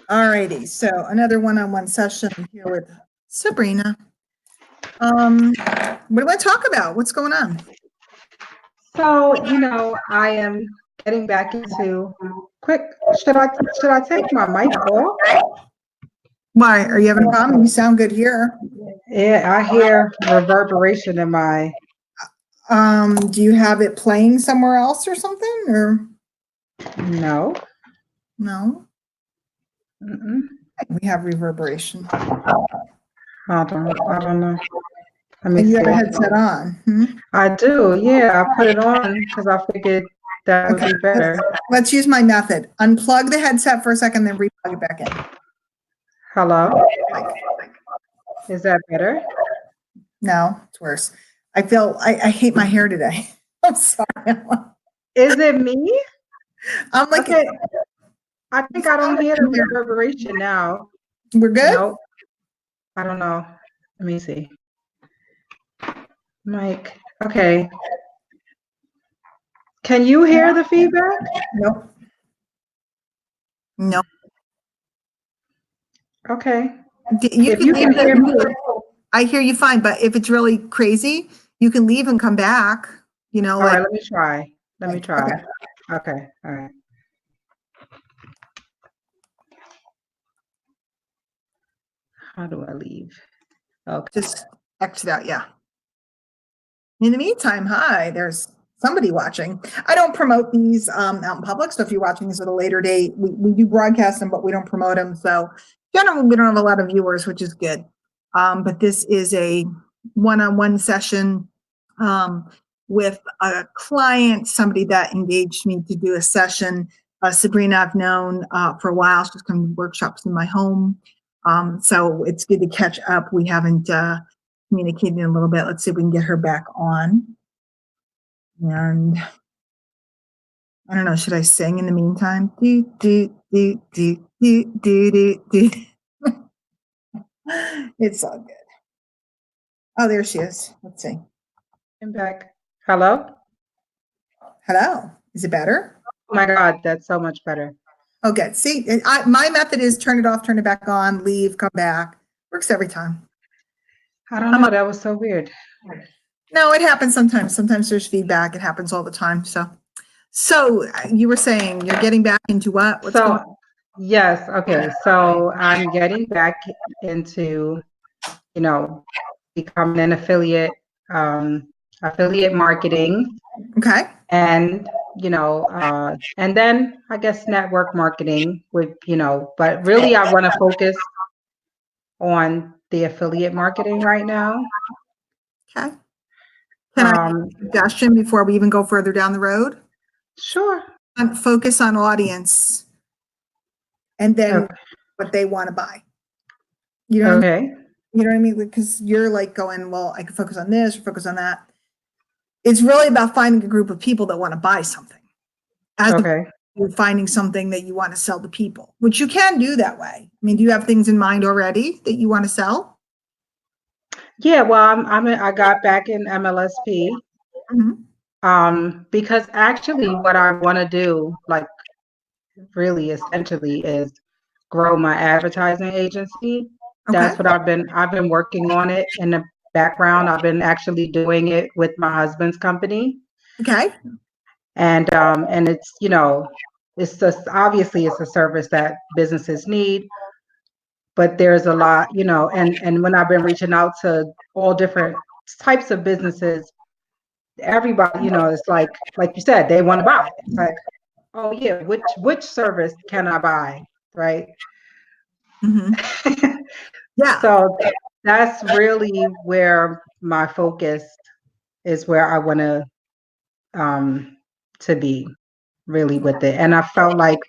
All righty, so another one-on-one session here with Sabrina. What do I talk about? What's going on? So, I am getting back into quick. Should I take my mic off? Why, are you having a problem? You sound good here. Yeah, I hear reverberation in my. Do you have it playing somewhere else or something, or No. no? Mm-mm. We have reverberation. I don't know. Let me And you have a see. headset on? Hmm? I do. Yeah, I put it on because I figured that would Okay, be better. let's use my method. Unplug the headset for a second, then replug it back in. Hello? Is that better? No, it's worse. I hate my hair today. I'm sorry. Is it me? I'm like, Okay. I think I don't hear the reverberation now. we're good? Nope. I don't know. Let me see. Mike. Okay. Can you hear the feedback? Nope. Nope. Okay. You If you can can hear me, I hear you fine, but if it's really crazy, you can leave and come back, all right, let me try. Let me try. Okay. Okay. All right. How do I leave? Okay. Just exit out, yeah. In the meantime, hi, there's somebody watching. I don't promote these out in public, so if you're watching this at a later date, we do broadcast them, but we don't promote them. So generally, we don't have a lot of viewers, which is good. But this is a one-on-one session with a client, somebody that engaged me to do a session. Sabrina, I've known for a while. She's coming to workshops in my home. So it's good to catch up. We haven't communicating a little bit. Let's see if we can get her back on. And I don't know, should I sing in the meantime? Do, do, do, do, do, do, do, do. It's all good. Oh, there she is. Let's see. I'm back. Hello? Hello. Is it better? Oh my God, that's so much better. Oh, good. See, my method is turn it off, turn it back on, leave, come back. Works every time. I don't know. That was so weird. No, it happens sometimes. Sometimes there's feedback. It happens all the time. So you were saying you're getting back into what? What's going on? Yes. Okay. So I'm getting back into, becoming an affiliate marketing, Okay. and and then I guess network marketing with, but really I want to focus on the affiliate marketing right now. Okay. Can I make a suggestion before we even go further down the road? Sure. Focus on audience and then what they want to buy. You know, Okay. You know what I mean? Because you're like going, well, I can focus on this or focus on that. It's really about finding a group of people that want to buy something. As you're finding something that you want to sell to people, which you can do that way. I mean, do you have things in mind already that you want to sell? Yeah, well, I got back in MLSP. Because actually what I want to do, like really essentially, is grow my advertising agency. That's what I've been working on it in the background. I've been actually doing it with my husband's company. Okay. And it's, it's just obviously it's a service that businesses need, but there's a lot, and when I've been reaching out to all different types of businesses, everybody, it's like you said, they want to buy. It's like, oh yeah, which service can I buy, right? Yeah. So that's really where my focus is, where I want to be really with it. And I felt like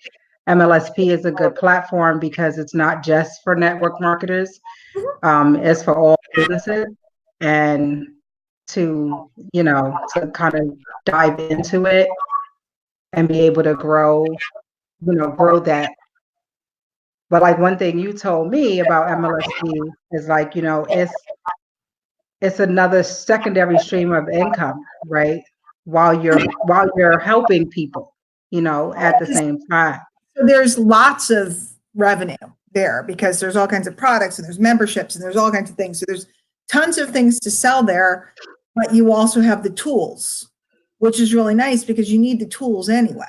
MLSP is a good platform because it's not just for network marketers. It's for all businesses, and to kind of dive into it and be able to grow that. But like one thing you told me about MLSP is like, it's another secondary stream of income, right? While you're helping people, at the same time. So there's lots of revenue there because there's all kinds of products and there's memberships and there's all kinds of things. So there's tons of things to sell there, but you also have the tools, which is really nice because you need the tools anyway,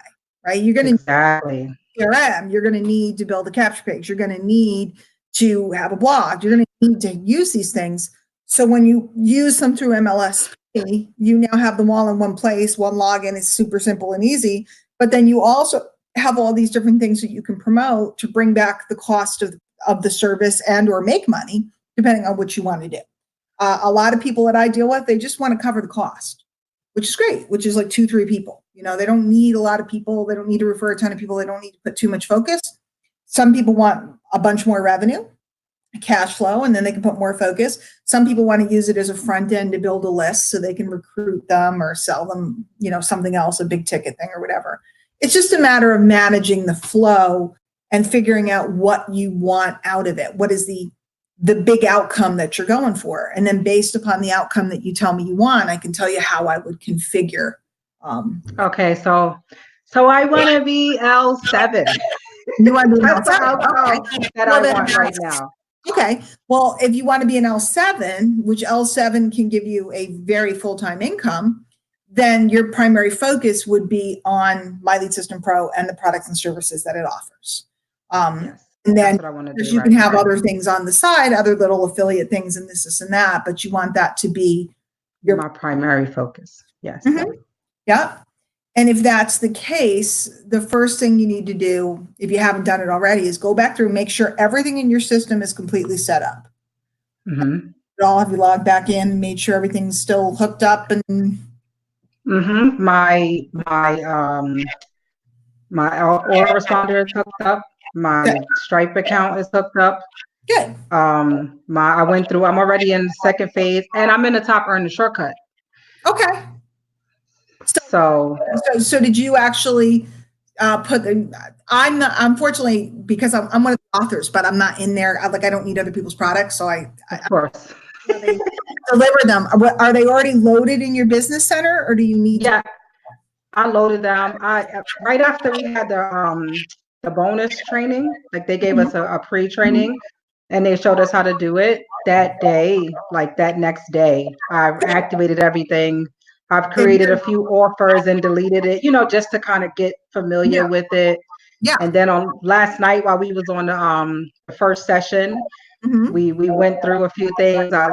right? You're going to Exactly. CRM, you're going to need to build a capture page. You're going to need to have a blog. You're going to need to use these things. So when you use them through MLSP, you now have them all in one place. One login is super simple and easy, but then you also have all these different things that you can promote to bring back the cost of the service and or make money, depending on what you want to do. A lot of people that I deal with, they just want to cover the cost, which is great, which is like 2-3 people. You know, they don't need a lot of people. They don't need to refer a ton of people. They don't need to put too much focus. Some people want a bunch more revenue, cash flow, and then they can put more focus. Some people want to use it as a front end to build a list so they can recruit them or sell them, you know, something else, a big ticket thing or whatever. It's just a matter of managing the flow and figuring out what you want out of it. What is the big outcome that you're going for? And then based upon the outcome that you tell me you want, I can tell you how I would configure. Okay, so I want to be L7. You want to be That's the L7? outcome Okay. that Well, I then want right now. Okay. Well, if you want to be an L7, which L7 can give you a very full-time income, then your primary focus would be on My Lead System Pro and the products and services that it offers. Yes, and then that's what I want to do. you Right can have now. other things on the side, other little affiliate things and this and that, but you want that to be your My primary focus. Yes. Mhm. Yeah. And if that's the case, the first thing you need to do, if you haven't done it already, is go back through and make sure everything in your system is completely set up. Mm-hmm. All have you logged back in, made sure everything's still hooked up, and Mm-hmm. My autoresponder is hooked up. My Good. Stripe account is hooked up. Good. I'm already in the second phase and I'm in the top earner shortcut. Okay. So So did you actually put the? I'm not, unfortunately, because I'm one of the authors, but I'm not in there. I don't need other people's products, so I of course. they deliver them. Are they already loaded in your business center, or do you need? Yeah, I loaded them. Right after we had the bonus training, like they gave us a pre-training and they showed us how to do it that day, like that next day. I've activated everything. I've created a few offers and deleted it, just to kind of get familiar with it. Yeah. And then on last night while we was on the first session, we went through a few things. I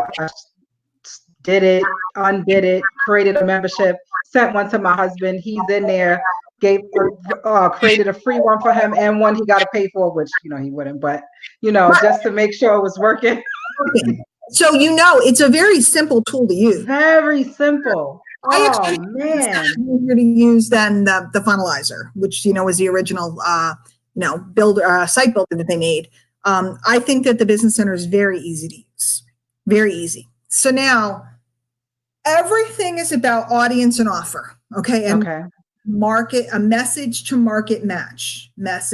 did it, undid it, created a membership, sent one to my husband. He's in there, created a free one for him and one he got to pay for, which, he wouldn't, but, just to make sure it was working. So, it's a very simple tool to use. Very simple. Oh, man. Easier to use than the Funnelizer, which, is the original, site builder that they made. I think that the Business Center is very easy to use. Very easy. So now everything is about audience and offer. Okay. And a message to market match. I'm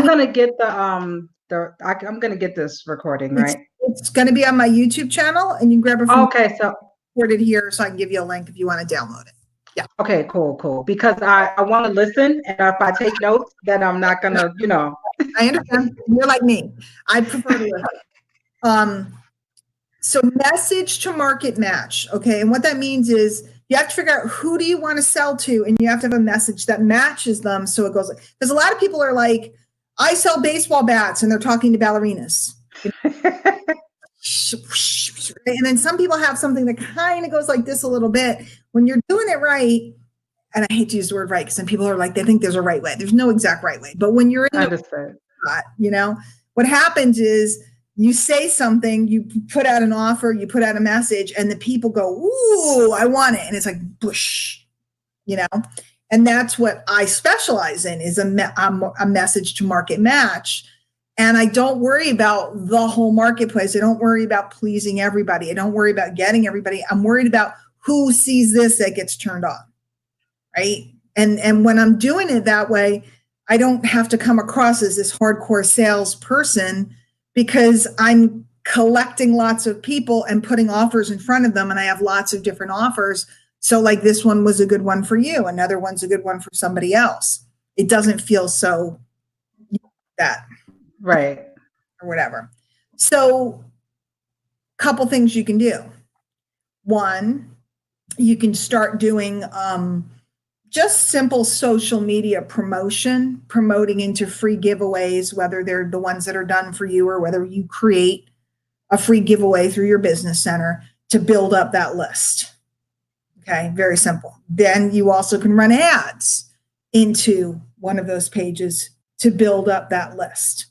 going to get I'm going to get this recording, right? It's going to be on my YouTube channel and you can grab it from so recorded here so I can give you a link if you want to download it. Yeah. Okay, cool. Because I want to listen, and if I take notes, then I'm not going to, I understand. You're like me. I prefer to listen. So message to market match. Okay. And what that means is you have to figure out who do you want to sell to, and you have to have a message that matches them. So it goes, because a lot of people are like, I sell baseball bats, and they're talking to ballerinas. And then some people have something that kind of goes like this a little bit. When you're doing it right, and I hate to use the word right, because some people are like, they think there's a right way. There's no exact right way. But when you're in the spot, what happens is you say something, you put out an offer, you put out a message, and the people go, ooh, I want it. And it's like, bush, and that's what I specialize in, is a message to market match. And I don't worry about the whole marketplace. I don't worry about pleasing everybody. I don't worry about getting everybody. I'm worried about who sees this that gets turned on, right? And when I'm doing it that way, I don't have to come across as this hardcore salesperson, because I'm collecting lots of people and putting offers in front of them, and I have lots of different offers. So like this one was a good one for you. Another one's a good one for somebody else. It doesn't feel so that Right. or whatever. So, couple things you can do. One, you can start doing just simple social media promotion, promoting into free giveaways, whether they're the ones that are done for you or whether you create a free giveaway through your business center to build up that list. Okay, very simple. Then you also can run ads into one of those pages to build up that list.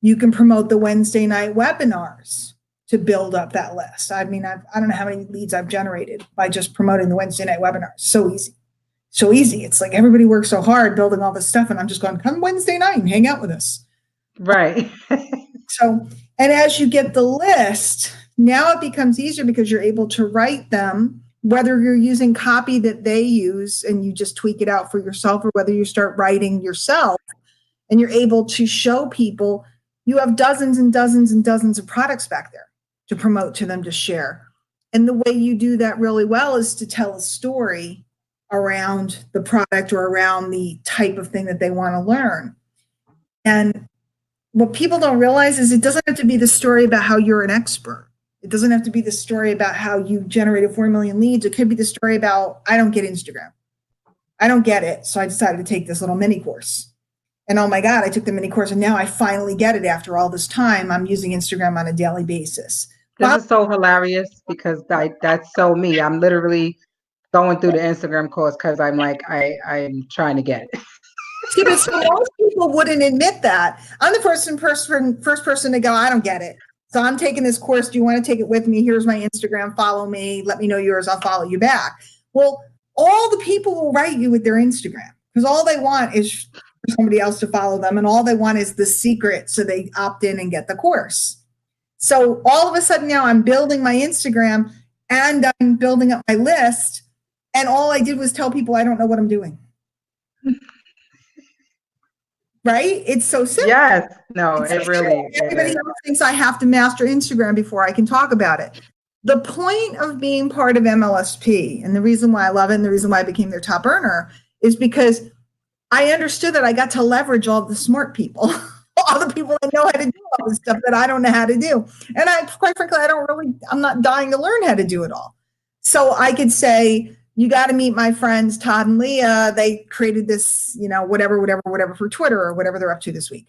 You can promote the Wednesday night webinars to build up that list. I mean, I don't know how many leads I've generated by just promoting the Wednesday night webinars. So easy. So easy. It's like everybody works so hard building all this stuff, and I'm just going, come Wednesday night and hang out with us. Right. So, and as you get the list, now it becomes easier because you're able to write them, whether you're using copy that they use and you just tweak it out for yourself, or whether you start writing yourself and you're able to show people you have dozens and dozens and dozens of products back there to promote to them to share. And the way you do that really well is to tell a story around the product or around the type of thing that they want to learn. And what people don't realize is it doesn't have to be the story about how you're an expert. It doesn't have to be the story about how you generated 4 million leads. It could be the story about, I don't get Instagram. I don't get it. So I decided to take this little mini course. And oh my God, I took the mini course and now I finally get it after all this time. I'm using Instagram on a daily basis. This is so hilarious because that's so me. I'm literally going through the Instagram course because I'm like, I'm trying to get it. See, but so most people wouldn't admit that. I'm the first person to go, I don't get it. So I'm taking this course. Do you want to take it with me? Here's my Instagram. Follow me. Let me know yours. I'll follow you back. Well, all the people will write you with their Instagram because all they want is for somebody else to follow them. And all they want is the secret. So they opt in and get the course. So all of a sudden now I'm building my Instagram and I'm building up my list. And all I did was tell people I don't know what I'm doing. Right? It's so simple. Yes. No, it really is. Everybody else thinks I have to master Instagram before I can talk about it. The point of being part of MLSP, and the reason why I love it and the reason why I became their top earner, is because I understood that I got to leverage all the smart people, all the people that know how to do all the stuff that I don't know how to do. And quite frankly, I'm not dying to learn how to do it all. So I could say, you got to meet my friends, Todd and Leah. They created this, whatever for Twitter or whatever they're up to this week.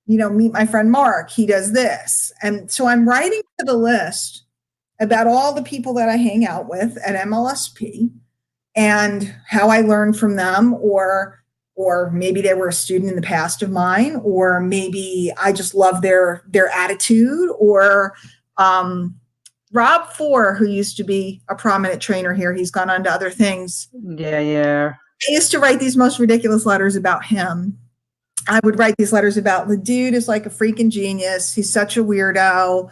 Meet my friend Mark. He does this. And so I'm writing to the list about all the people that I hang out with at MLSP and how I learned from them, or maybe they were a student in the past of mine, or maybe I just love their attitude, or Rob Four, who used to be a prominent trainer here, he's gone on to other things. Yeah. I used to write these most ridiculous letters about him. I would write these letters about the dude is like a freaking genius. He's such a weirdo.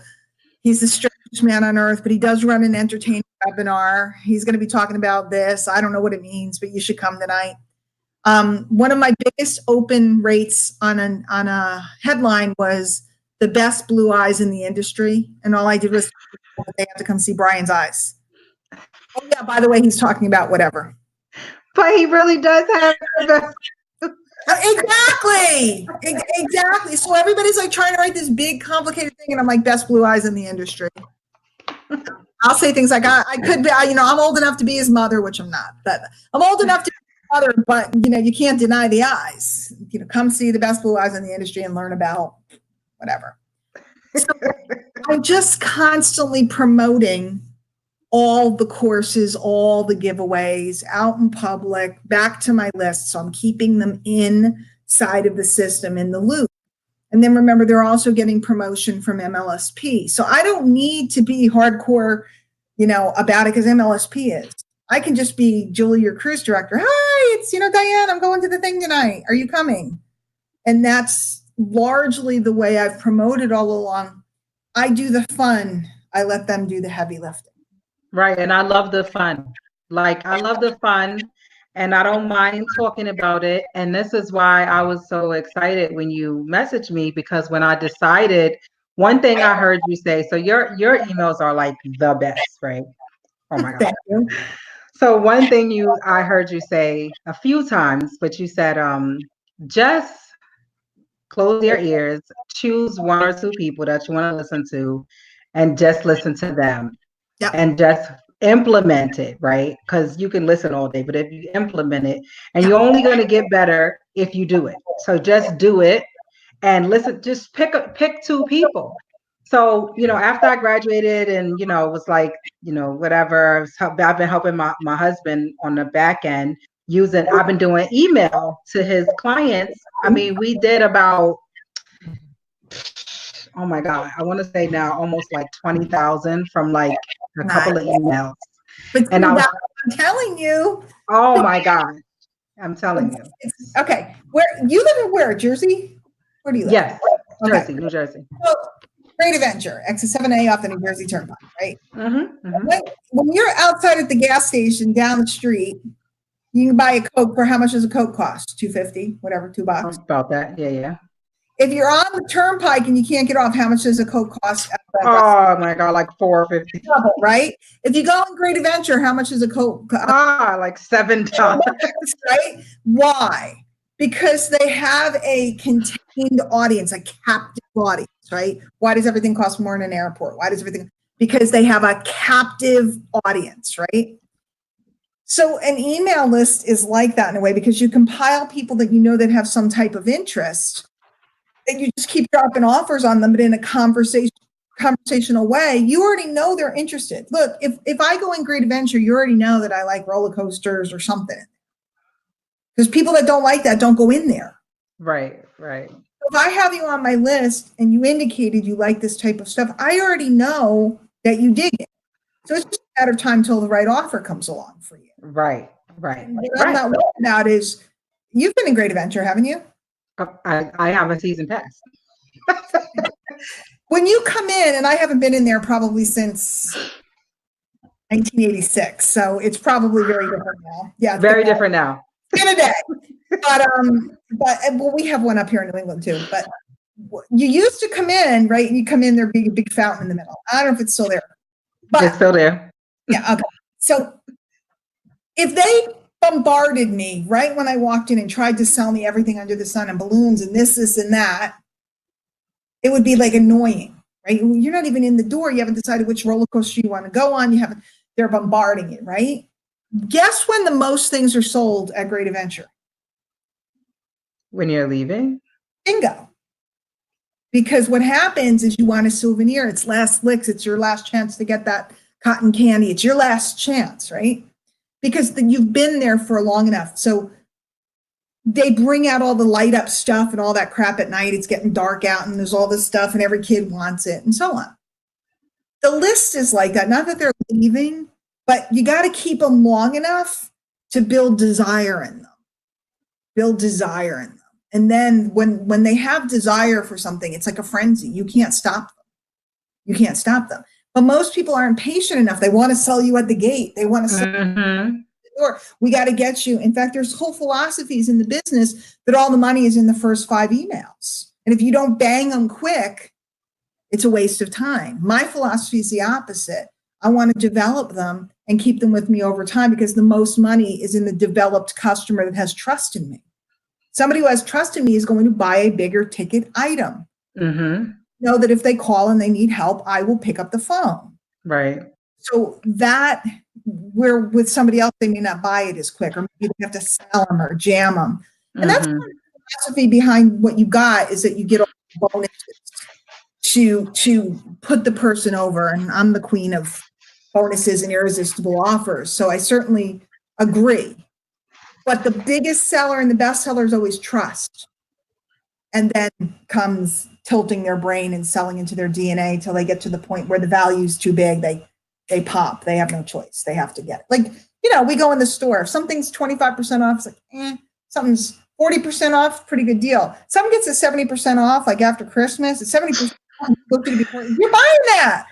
He's the strangest man on earth, but he does run an entertaining webinar. He's going to be talking about this. I don't know what it means, but you should come tonight. One of my biggest open rates on a headline was the best blue eyes in the industry. And all I did was they have to come see Brian's eyes. Oh yeah, by the way, he's talking about whatever. But he really does have Exactly. So everybody's like trying to write this big complicated thing, and I'm like, best blue eyes in the industry. I'll say things like I could be, I'm old enough to be his mother, which I'm not, but I'm old enough to be his mother, but you can't deny the eyes. Come see the best blue eyes in the industry and learn about whatever. So I'm just constantly promoting all the courses, all the giveaways out in public, back to my list. So I'm keeping them inside of the system in the loop. And then remember, they're also getting promotion from MLSP. So I don't need to be hardcore, about it because MLSP is. I can just be Julie, your cruise director. Hi, it's, Diane, I'm going to the thing tonight. Are you coming? And that's largely the way I've promoted all along. I do the fun. I let them do the heavy lifting. Right. And I love the fun. I love the fun, and I don't mind talking about it. And this is why I was so excited when you messaged me, because when I decided, one thing I heard you say, so your emails are like the best, right? Oh my God. Thank you. So one thing I heard you say a few times, but you said, just close your ears, choose one or two people that you want to listen to, and just listen to them. Yep. And just implement it, right? Because you can listen all day, but if you implement it, and you're only going to get better if you do it. So just do it and listen, just pick two people. So, after I graduated and, was like, whatever, I've been helping my husband on the back end I've been doing email to his clients. I mean, we did about, oh my God, I want to say now almost like 20,000 from like a couple of emails. But and I'm telling you. Oh my God, I'm telling you. Okay, where you live in? Where, Jersey? Where do you live? Yes, okay. Jersey, New Jersey. So, Great Adventure, exit 7A off the New Jersey Turnpike, right? Mm-hmm, mm-hmm. When you're outside at the gas station down the street, you can buy a Coke for how much does a Coke cost? $2.50, whatever, $2. About that, yeah. If you're on the turnpike and you can't get off, how much does a Coke cost? Oh my God, like $4.50. Right? If you go in Great Adventure, how much is a Coke? Like $7. Right? Why? Because they have a contained audience, a captive audience, right? Why does everything cost more in an airport? Why does everything? Because they have a captive audience, right? So an email list is like that in a way, because you compile people that you know that have some type of interest, and you just keep dropping offers on them, but in a conversational way. You already know they're interested. Look, if I go in Great Adventure, you already know that I like roller coasters or something. Because people that don't like that don't go in there. Right. If I have you on my list and you indicated you like this type of stuff, I already know that you dig it. So it's just a matter of time till the right offer comes along for you. Right. What I'm not worried about is, you've been in Great Adventure, haven't you? I have a season pass. When you come in, and I haven't been in there probably since 1986, so it's probably very different now. Yeah, very different now. In a day, but we have one up here in New England too. But you used to come in, right? And you come in, there'd be a big fountain in the middle. I don't know if it's still there, but it's still there. Yeah. Okay. So if they bombarded me right when I walked in and tried to sell me everything under the sun and balloons and this and that, it would be like annoying, right? You're not even in the door. You haven't decided which roller coaster you want to go on. They're bombarding you, right? Guess when the most things are sold at Great Adventure? When you're leaving? Bingo. Because what happens is you want a souvenir. It's last licks. It's your last chance to get that cotton candy. It's your last chance, right? Because you've been there for long enough. So they bring out all the light up stuff and all that crap at night. It's getting dark out and there's all this stuff and every kid wants it and so on. The list is like that. Not that they're leaving, but you got to keep them long enough to build desire in them. Build desire in them. And then when they have desire for something, it's like a frenzy. You can't stop them. You can't stop them. But most people aren't patient enough. They want to sell you at the gate. They want to sell you at the door. We got to get you. In fact, there's whole philosophies in the business that all the money is in the first 5 emails. And if you don't bang them quick, it's a waste of time. My philosophy is the opposite. I want to develop them and keep them with me over time, because the most money is in the developed customer that has trust in me. Somebody who has trust in me is going to buy a bigger ticket item. Know that if they call and they need help, I will pick up the phone. Right. So that, where with somebody else, they may not buy it as quick, or maybe you have to sell them or jam them. And that's the philosophy behind what you got, is that you get all the bonuses to put the person over. And I'm the queen of bonuses and irresistible offers. So I certainly agree. But the biggest seller and the best seller is always trust. And then comes tilting their brain and selling into their DNA till they get to the point where the value is too big. They pop. They have no choice. They have to get it. Like, we go in the store. If something's 25% off, it's like, something's 40% off, pretty good deal. Something gets a 70% off, like after Christmas, it's 70% off. You're buying that.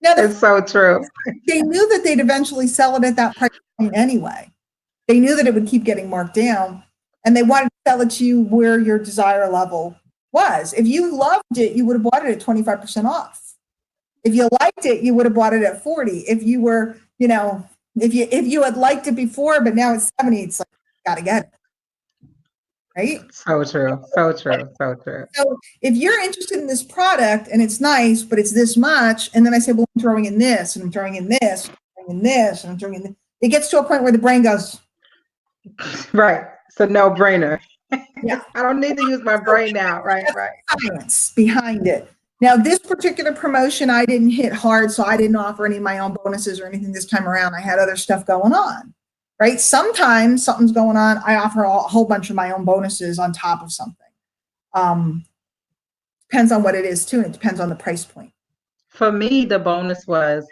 Now, it's so true. They knew that they'd eventually sell it at that price point anyway. They knew that it would keep getting marked down, and they wanted to sell it to you where your desire level was. If you loved it, you would have bought it at 25% off. If you liked it, you would have bought it at 40. If you were, if you had liked it before, but now it's 70, it's like, gotta get it. right? So true. So true. So true. So if you're interested in this product and it's nice, but it's this much, and then I say, well, I'm throwing in this, and I'm throwing in this, and I'm throwing in this, and I'm throwing in this, it gets to a point where the brain goes, Right. It's a no brainer. yeah, I don't need to use my brain now. Right. Right. science behind it. Now, this particular promotion, I didn't hit hard, so I didn't offer any of my own bonuses or anything this time around. I had other stuff going on, right? Sometimes something's going on, I offer a whole bunch of my own bonuses on top of something. Depends on what it is too, and it depends on the price point. For me, the bonus was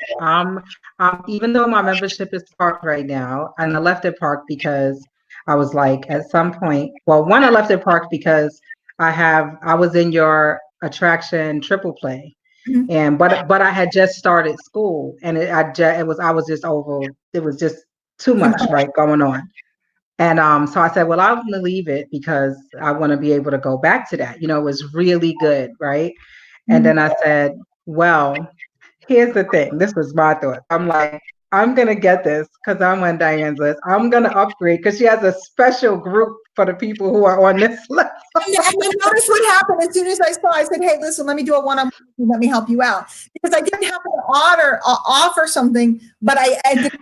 even though my membership is parked right now, and I left it parked because I was like, at some point, well, one, I left it parked because I was in your attraction triple play, Mhm. and but I had just started school, and I was just over. It was just too much, right, going on. And so I said, well, I'm going to leave it because I want to be able to go back to that. You know, it was really good, right? And then I said, well, here's the thing. This was my thought. I'm like, I'm going to get this because I'm on Diane's list. I'm going to upgrade because she has a special group for the people who are on this list. And then notice what happened as soon as I saw. I said, "Hey, listen, let me do a one-on-one. Let me help you out," because I didn't happen to offer something, but I did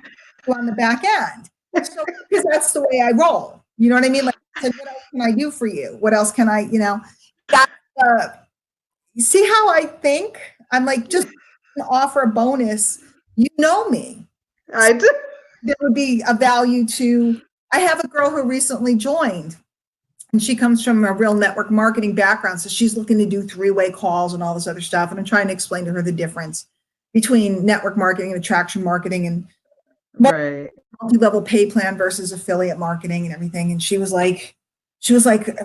on the back end. So because that's the way I roll. You know what I mean? Like I said, what else can I do for you? What else can I? You know, that. You see how I think? I'm like, just offer a bonus. You know me. I do. There would be a value to. I have a girl who recently joined. And she comes from a real network marketing background. So she's looking to do three-way calls and all this other stuff. And I'm trying to explain to her the difference between network marketing and attraction marketing and Right. multi-level pay plan versus affiliate marketing and everything. And she was like,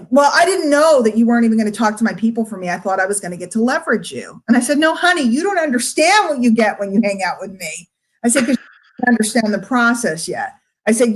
well, I didn't know that you weren't even going to talk to my people for me. I thought I was going to get to leverage you. And I said, no, honey, you don't understand what you get when you hang out with me. I said, because you don't understand the process yet. I said,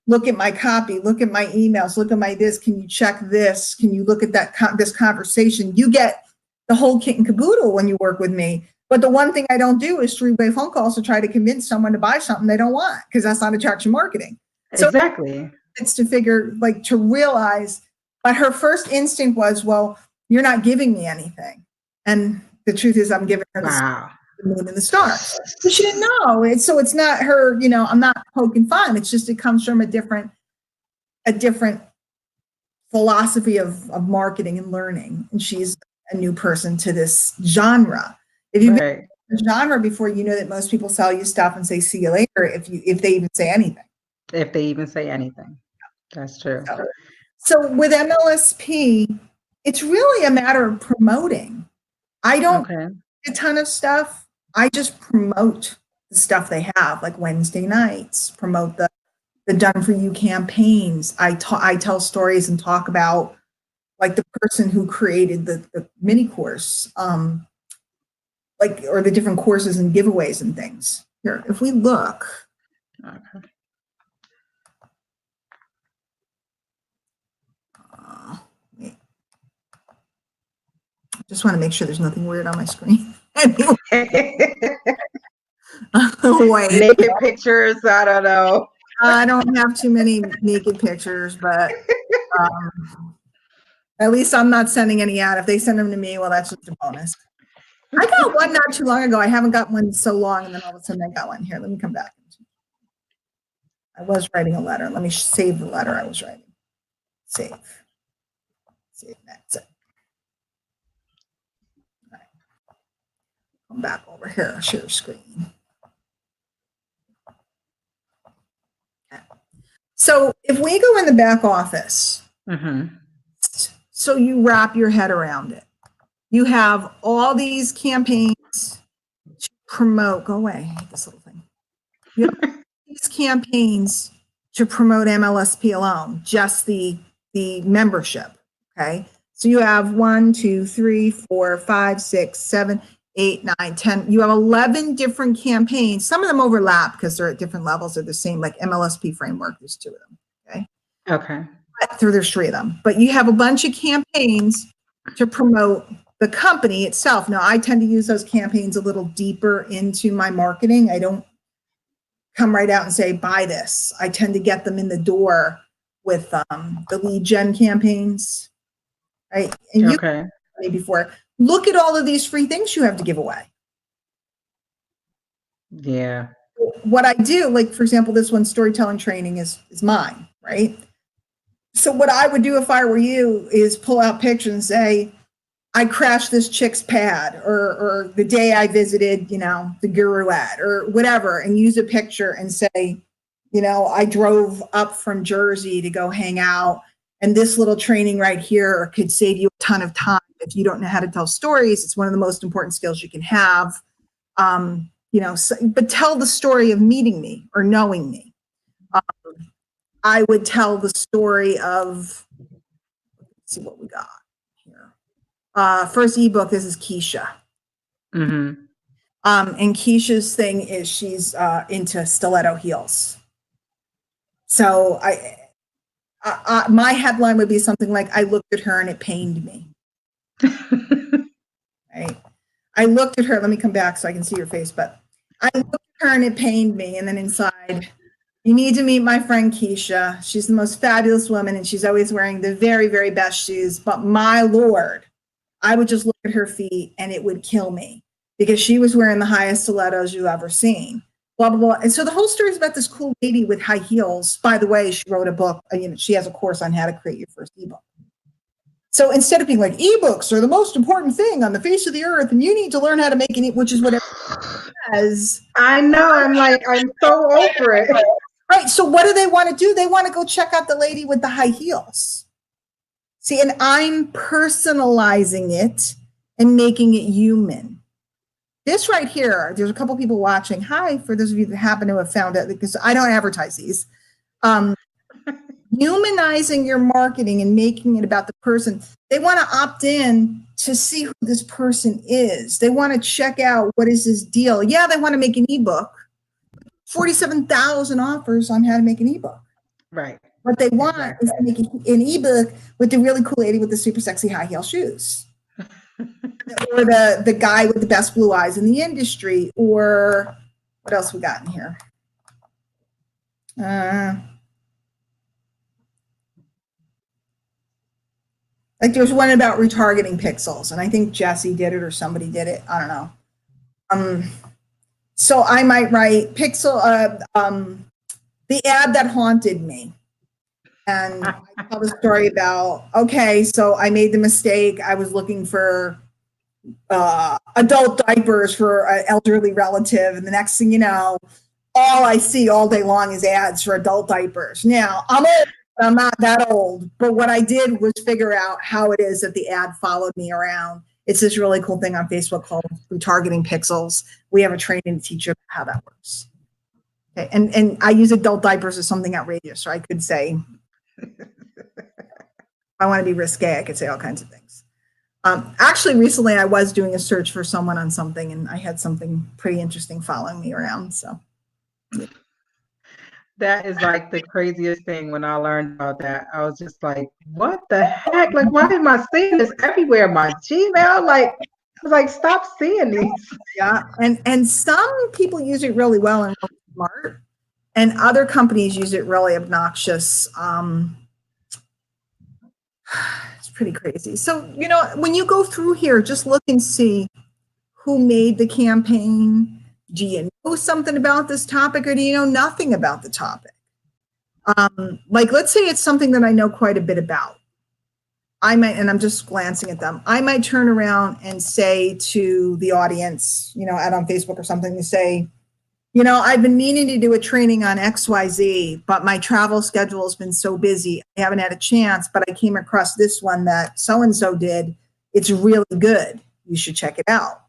look at my copy, look at my emails, look at my this, can you check this? Can you look at this conversation? You get the whole kit and caboodle when you work with me. But the one thing I don't do is three-way phone calls to try to convince someone to buy something they don't want, because that's not attraction marketing. So Exactly. it's to figure, like, to realize, but her first instinct was, well, you're not giving me anything. And the truth is I'm giving her Wow. the moon and the stars. But she didn't know. So it's not her, I'm not poking fun. It's just, it comes from a different philosophy of marketing and learning. And she's a new person to this genre. If you've been in the genre before, you know that most people sell you stuff and say, see you later, if they even say anything. If they even say anything. That's true. So with MLSP, it's really a matter of promoting. I don't do a ton of stuff. I just promote the stuff they have, like Wednesday nights, promote the Done For You campaigns. I tell stories and talk about, like, the person who created the mini course, or the different courses and giveaways and things. Here, if we look. Okay. Just want to make sure there's nothing weird on my screen. Naked pictures, I don't know. I don't have too many naked pictures, but at least I'm not sending any out. If they send them to me, well, that's just a bonus. I got one not too long ago. I haven't gotten one so long, and then all of a sudden I got one. Here, let me come back. I was writing a letter. Let me save the letter I was writing. Save. That's it. All right. Come back over here. Share screen. Okay. So if we go in the back office, so you wrap your head around it. You have all these campaigns to promote. Go away. I hate this little thing. You have these campaigns to promote MLSP alone, just the membership. Okay. So you have 1, 2, 3, 4, 5, 6, 7, 8, 9, 10. You have 11 different campaigns. Some of them overlap because they're at different levels. They're the same, like MLSP framework. There's 2 of them. Okay. There's 3 of them. But you have a bunch of campaigns to promote the company itself. Now, I tend to use those campaigns a little deeper into my marketing. I don't come right out and say, buy this. I tend to get them in the door with the lead gen campaigns, right? And you Okay. me before, look at all of these free things you have to give away. Yeah. What I do, like for example, this one, storytelling training is mine, right? So what I would do if I were you is pull out pictures and say, I crashed this chick's pad, or the day I visited, you know, the Guruette or whatever, and use a picture and say, you know, I drove up from Jersey to go hang out, and this little training right here could save you a ton of time. If you don't know how to tell stories, it's one of the most important skills you can have. You know, so, but tell the story of meeting me or knowing me. I would tell the story of, let's see what we got here. First ebook, this is Keisha. Mm-hmm. And Keisha's thing is she's into stiletto heels. So my headline would be something like, I looked at her and it pained me. Right? I looked at her, let me come back so I can see your face, but I looked at her and it pained me. And then inside, you need to meet my friend Keisha. She's the most fabulous woman and she's always wearing the very, very best shoes. But my Lord, I would just look at her feet and it would kill me because she was wearing the highest stilettos you've ever seen. Blah, blah, blah. And so the whole story is about this cool lady with high heels. By the way, she wrote a book, you know, she has a course on how to create your first ebook. So instead of being like, ebooks are the most important thing on the face of the earth, and you need to learn how to make an which is what it says. I know. I'm like, I'm so over it. Right. So what do they want to do? They want to go check out the lady with the high heels. See, and I'm personalizing it and making it human. This right here, there's a couple people watching. Hi, for those of you that happen to have found it, because I don't advertise these. Humanizing your marketing and making it about the person. They want to opt in to see who this person is. They want to check out what is his deal. Yeah, they want to make an ebook. 47,000 offers on how to make an ebook. Right. What they want is to make an ebook with the really cool lady with the super sexy high heel shoes. Or the guy with the best blue eyes in the industry. Or what else we got in here? Like there's one about retargeting pixels, and I think Jesse did it or somebody did it. I don't know. So I might write pixel, the ad that haunted me. And I tell the story about, okay, so I made the mistake. I was looking for adult diapers for an elderly relative. And the next thing you know, all I see all day long is ads for adult diapers. Now, I'm not that old, but what I did was figure out how it is that the ad followed me around. It's this really cool thing on Facebook called retargeting pixels. We have a training to teach you how that works. Okay, and I use adult diapers as something outrageous, so I could say, I want to be risque, I could say all kinds of things. Actually, recently I was doing a search for someone on something, and I had something pretty interesting following me around. So. That is like the craziest thing when I learned about that. I was just like, what the heck? Like, why am I seeing this everywhere? My Gmail? Like, I was like, stop seeing these. Yeah. And some people use it really well and really smart, and other companies use it really obnoxious. It's pretty crazy. So, you know, when you go through here, just look and see who made the campaign. Do you know something about this topic, or do you know nothing about the topic? Like, let's say it's something that I know quite a bit about. I might, and I'm just glancing at them, I might turn around and say to the audience, you know, out on Facebook or something, to say, you know, I've been meaning to do a training on XYZ, but my travel schedule has been so busy. I haven't had a chance, but I came across this one that so-and-so did. It's really good. You should check it out.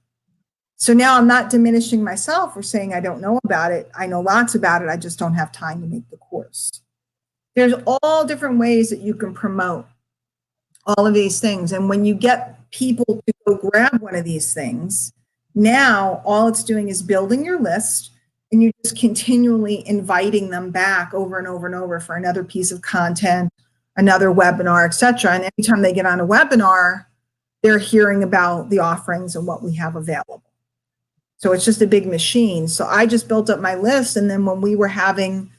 So now I'm not diminishing myself or saying I don't know about it. I know lots about it. I just don't have time to make the course. There's all different ways that you can promote all of these things. And when you get people to go grab one of these things, now all it's doing is building your list, and you're just continually inviting them back over and over and over for another piece of content, another webinar, etc. And anytime they get on a webinar, they're hearing about the offerings and what we have available. So it's just a big machine. So I just built up my list. And then when we were having,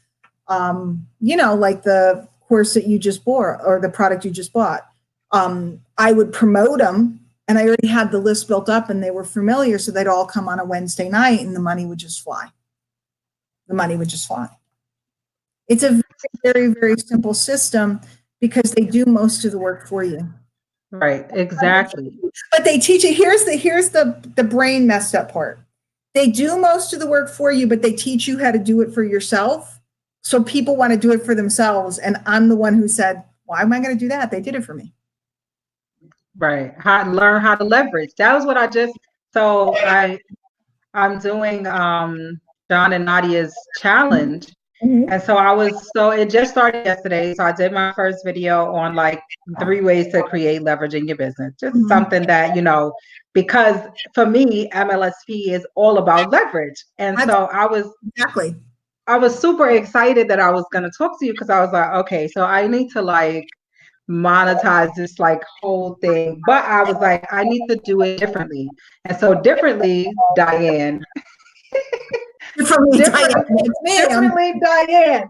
you know, like the course that you just bought or the product you just bought. I would promote them, and I already had the list built up and they were familiar. So they'd all come on a Wednesday night and the money would just fly. The money would just fly. It's a very, very, very simple system because they do most of the work for you. Right, exactly. But they teach you, here's the brain messed up part. They do most of the work for you, but they teach you how to do it for yourself. So people want to do it for themselves. And I'm the one who said, why am I going to do that? They did it for me. Right. Learn how to leverage. That was what I'm doing John and Nadia's challenge. Mm-hmm. And so it just started yesterday. So I did my first video on like 3 ways to create leverage in your business. Just something that, because for me, MLSP is all about leverage. And so I was super excited that I was going to talk to you because I was like, okay, so I need to like monetize this like whole thing. But I was like, I need to do it differently. And so differently, Diane. Differently, Diane.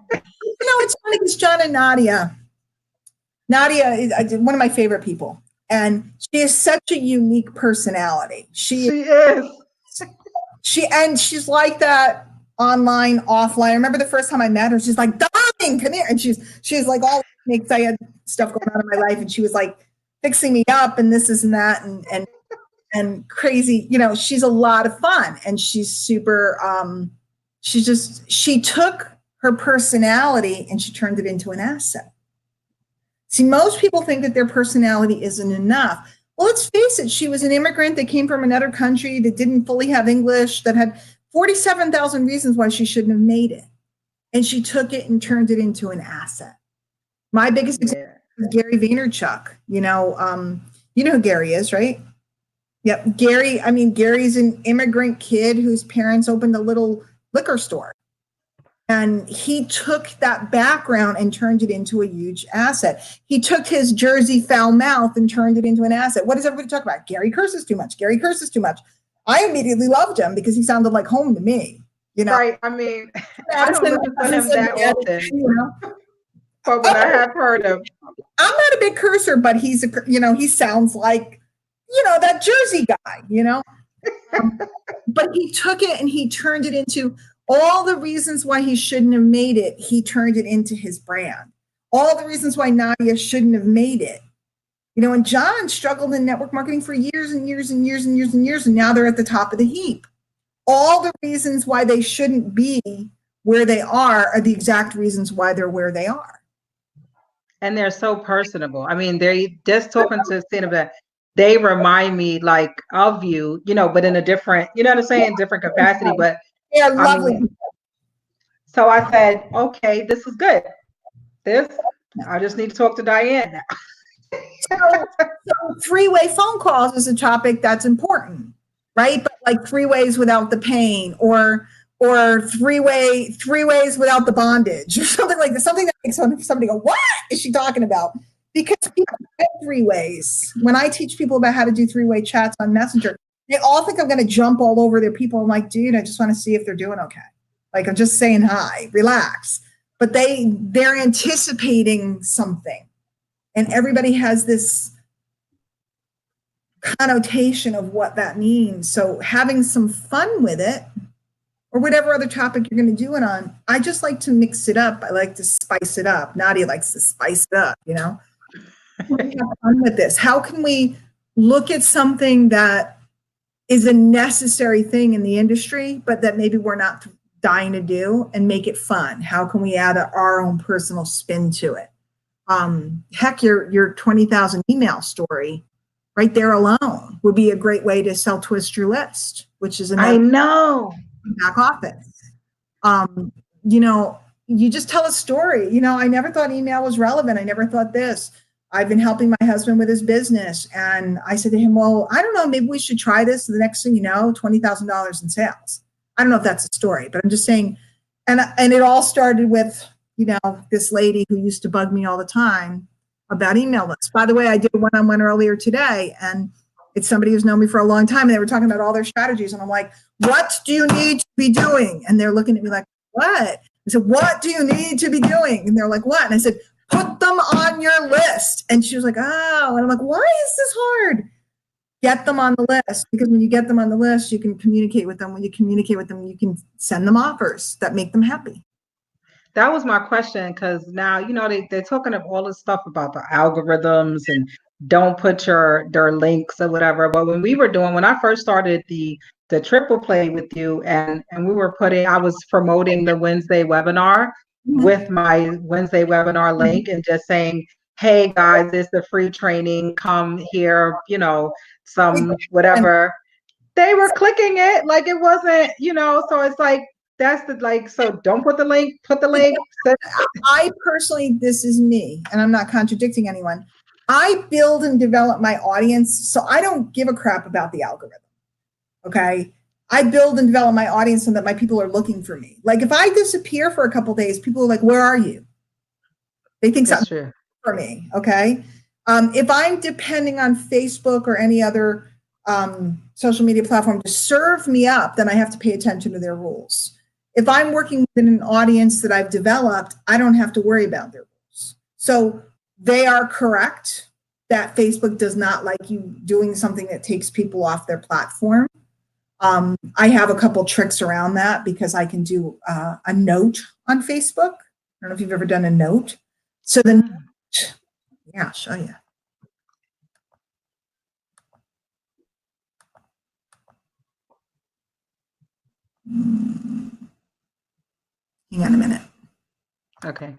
It's funny because John and Nadia is one of my favorite people. And she is such a unique personality. She is. She's like that online, offline. I remember the first time I met her, she's like, darling, come here. And she's like all makes I had stuff going on in my life. And she was like fixing me up and this and that and crazy, she's a lot of fun. And she's super, she took her personality and she turned it into an asset. See, most people think that their personality isn't enough. Well, let's face it. She was an immigrant that came from another country that didn't fully have English, that had 47,000 reasons why she shouldn't have made it. And she took it and turned it into an asset. My biggest example is Gary Vaynerchuk. You know who Gary is, right? Yep. Gary's an immigrant kid whose parents opened a little liquor store. And he took that background and turned it into a huge asset. He took his Jersey foul mouth and turned it into an asset. What does everybody talk about? Gary curses too much. Gary curses too much. I immediately loved him because he sounded like home to me. Right. I mean, I don't listen to him that often. But what I have heard of. I'm not a big cursor, but he sounds like, that Jersey guy, But he took it and he turned it into all the reasons why he shouldn't have made it. He turned it into his brand. All the reasons why Nadia shouldn't have made it. And John struggled in network marketing for years and years and years and years and years. And now they're at the top of the heap. All the reasons why they shouldn't be where they are the exact reasons why they're where they are. And they're so personable. I mean, they're just talking to Cinema. They remind me like of you, but in a different, you know what I'm saying, different capacity. But yeah, lovely. So I said, okay, this is good. I just need to talk to Diane now. So three-way phone calls is a topic that's important, right? But like 3 ways without the pain, or three ways without the bondage, or something like that. Something that makes somebody go, "What is she talking about?" Because people get 3 ways. When I teach people about how to do 3-way chats on Messenger, they all think I'm going to jump all over their people. I'm like, dude, I just want to see if they're doing okay. Like, I'm just saying hi, relax. But they're anticipating something. And everybody has this connotation of what that means. So having some fun with it, or whatever other topic you're going to do it on, I just like to mix it up. I like to spice it up. Nadia likes to spice it up, How can we have fun with this? How can we look at something that is a necessary thing in the industry, but that maybe we're not dying to do, and make it fun? How can we add our own personal spin to it? Heck, your 20,000 email story right there alone would be a great way to sell Twist Your List, which is I know. Back office. You just tell a story. I never thought email was relevant. I never thought this. I've been helping my husband with his business. And I said to him, well, I don't know, maybe we should try this. The next thing you know, $20,000 in sales. I don't know if that's a story, but I'm just saying. And it all started with, this lady who used to bug me all the time about email lists. By the way, I did a one-on-one earlier today, and it's somebody who's known me for a long time, and they were talking about all their strategies. And I'm like, what do you need to be doing? And they're looking at me like, what? I said, what do you need to be doing? And they're like, what? And I said, put them on your list. And she was like, oh, and I'm like, why is this hard? Get them on the list, because when you get them on the list, you can communicate with them. When you communicate with them, you can send them offers that make them happy. That was my question, because now, they're talking of all this stuff about the algorithms and don't put their links or whatever. But when I first started the triple play with you, and I was promoting the Wednesday webinar with my Wednesday webinar link and just saying, hey guys, it's the free training, come here, some whatever. They were clicking it like it wasn't, so it's like, that's so don't put the link, put the link. I personally, this is me, and I'm not contradicting anyone. I build and develop my audience, so I don't give a crap about the algorithm. Okay. I build and develop my audience so that my people are looking for me. Like if I disappear for a couple of days, people are like, where are you? They think something for me. Okay. If I'm depending on Facebook or any other social media platform to serve me up, then I have to pay attention to their rules. If I'm working within an audience that I've developed, I don't have to worry about their rules. So they are correct that Facebook does not like you doing something that takes people off their platform. I have a couple tricks around that, because I can do a note on Facebook. I don't know if you've ever done a note. So then, yeah, I'll show you. Hang on a minute. Okay.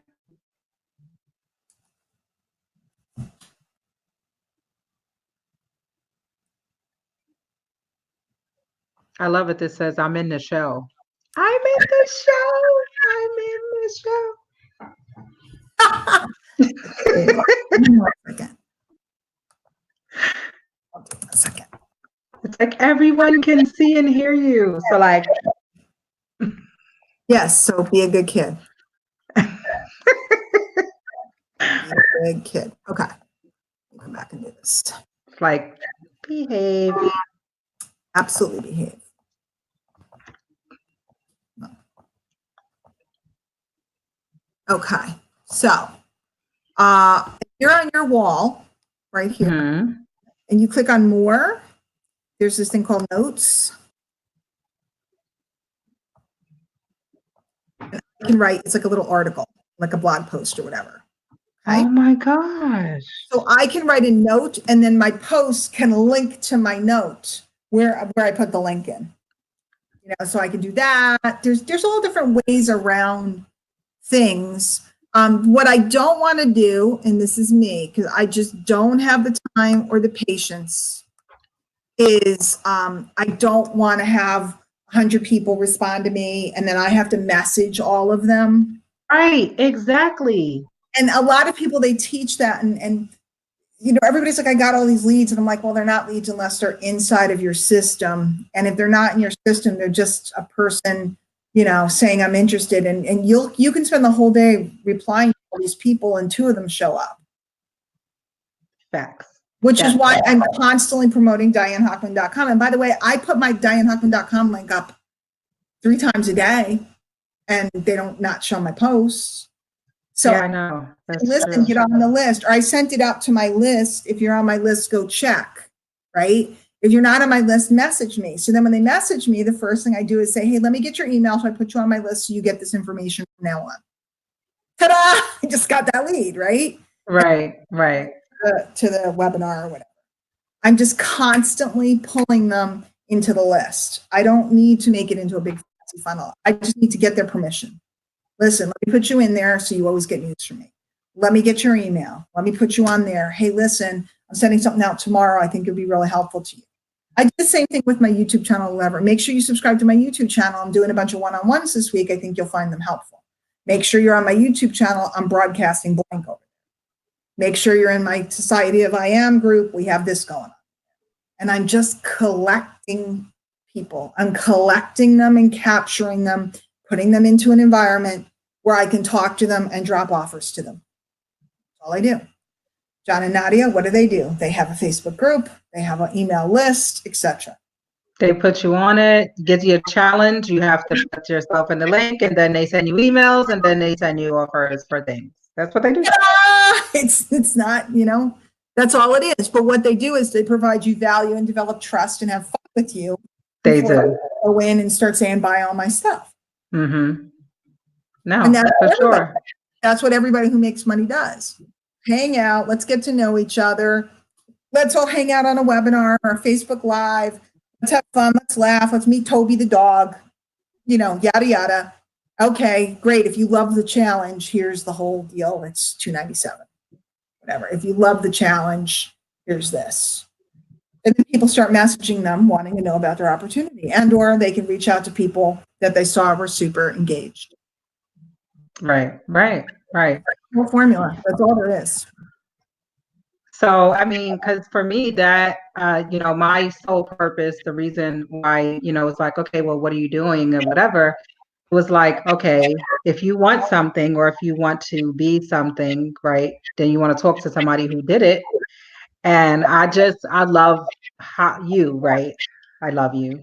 I love it. This says, I'm in the show. I'm in the show. I'm in the show. I'll do a second. It's like everyone can see and hear you. So like. Yes, so be a good kid. Be a good kid. Okay. Come back and do this. Like, behave. Absolutely behave. Okay. So you're on your wall right here, and you click on more. There's this thing called notes. And I can write, it's like a little article, like a blog post or whatever. Okay? Oh my gosh. So I can write a note, and then my post can link to my note where I put the link in. So I can do that. There's all different ways around things. What I don't want to do, and this is me, because I just don't have the time or the patience, is I don't want to have 100 people respond to me and then I have to message all of them. Right, exactly. And a lot of people, they teach that, and everybody's like, I got all these leads, and I'm like, well, they're not leads unless they're inside of your system. And if they're not in your system, they're just a person, saying I'm interested, and you can spend the whole day replying to all these people and 2 of them show up. Facts. Which is why I'm constantly promoting DianeHochman.com. And by the way, I put my DianeHochman.com link up 3 times a day, and they don't not show my posts. So yeah, I know. Listen, get on the list. Or I sent it out to my list. If you're on my list, go check, right? If you're not on my list, message me. So then when they message me, the first thing I do is say, hey, let me get your email so I put you on my list so you get this information from now on. Ta-da! I just got that lead, right? Right. To the webinar or whatever. I'm just constantly pulling them into the list. I don't need to make it into a big fancy funnel. I just need to get their permission. Listen, let me put you in there so you always get news from me. Let me get your email. Let me put you on there. Hey, listen, I'm sending something out tomorrow. I think it'd be really helpful to you. I did the same thing with my YouTube channel, whatever. Make sure you subscribe to my YouTube channel. I'm doing a bunch of one-on-ones this week. I think you'll find them helpful. Make sure you're on my YouTube channel. I'm broadcasting blank over there. Make sure you're in my Society of I Am group. We have this going on. And I'm just collecting people. I'm collecting them and capturing them, putting them into an environment where I can talk to them and drop offers to them. That's all I do. John and Nadia, what do? They have a Facebook group. They have an email list, etc. They put you on it, gives you a challenge. You have to put yourself in the link, and then they send you emails, and then they send you offers for things. That's what they do. It's not, that's all it is. But what they do is they provide you value and develop trust and have fun with you. They before do. Go in and start saying, buy all my stuff. Mm-hmm. No, And that's for sure. That's what everybody who makes money does. Hang out. Let's get to know each other. Let's all hang out on a webinar or Facebook Live. Let's have fun. Let's laugh. Let's meet Toby the dog, yada, yada. Okay, great. If you love the challenge, here's the whole deal. It's $297, whatever. If you love the challenge, here's this. And then people start messaging them wanting to know about their opportunity, or they can reach out to people that they saw were super engaged. Right. No formula. That's all there is. So, I mean, because for me, that, my sole purpose, the reason why, it's like, okay, well, what are you doing and whatever, was like, okay, if you want something or if you want to be something, right, then you want to talk to somebody who did it. And I love you, right? I love you.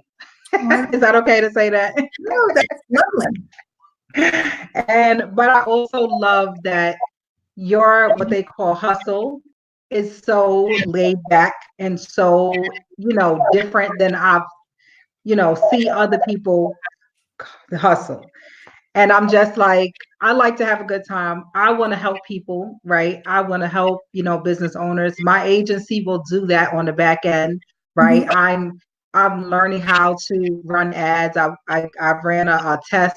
Is that okay to say that? No, that's lovely. But I also love that your, what they call hustle, is so laid back and so, different than I've, see other people hustle. And I'm just like, I like to have a good time. I want to help people, right? I want to help, business owners. My agency will do that on the back end, right? Mm-hmm. I'm learning how to run ads. I've ran a test,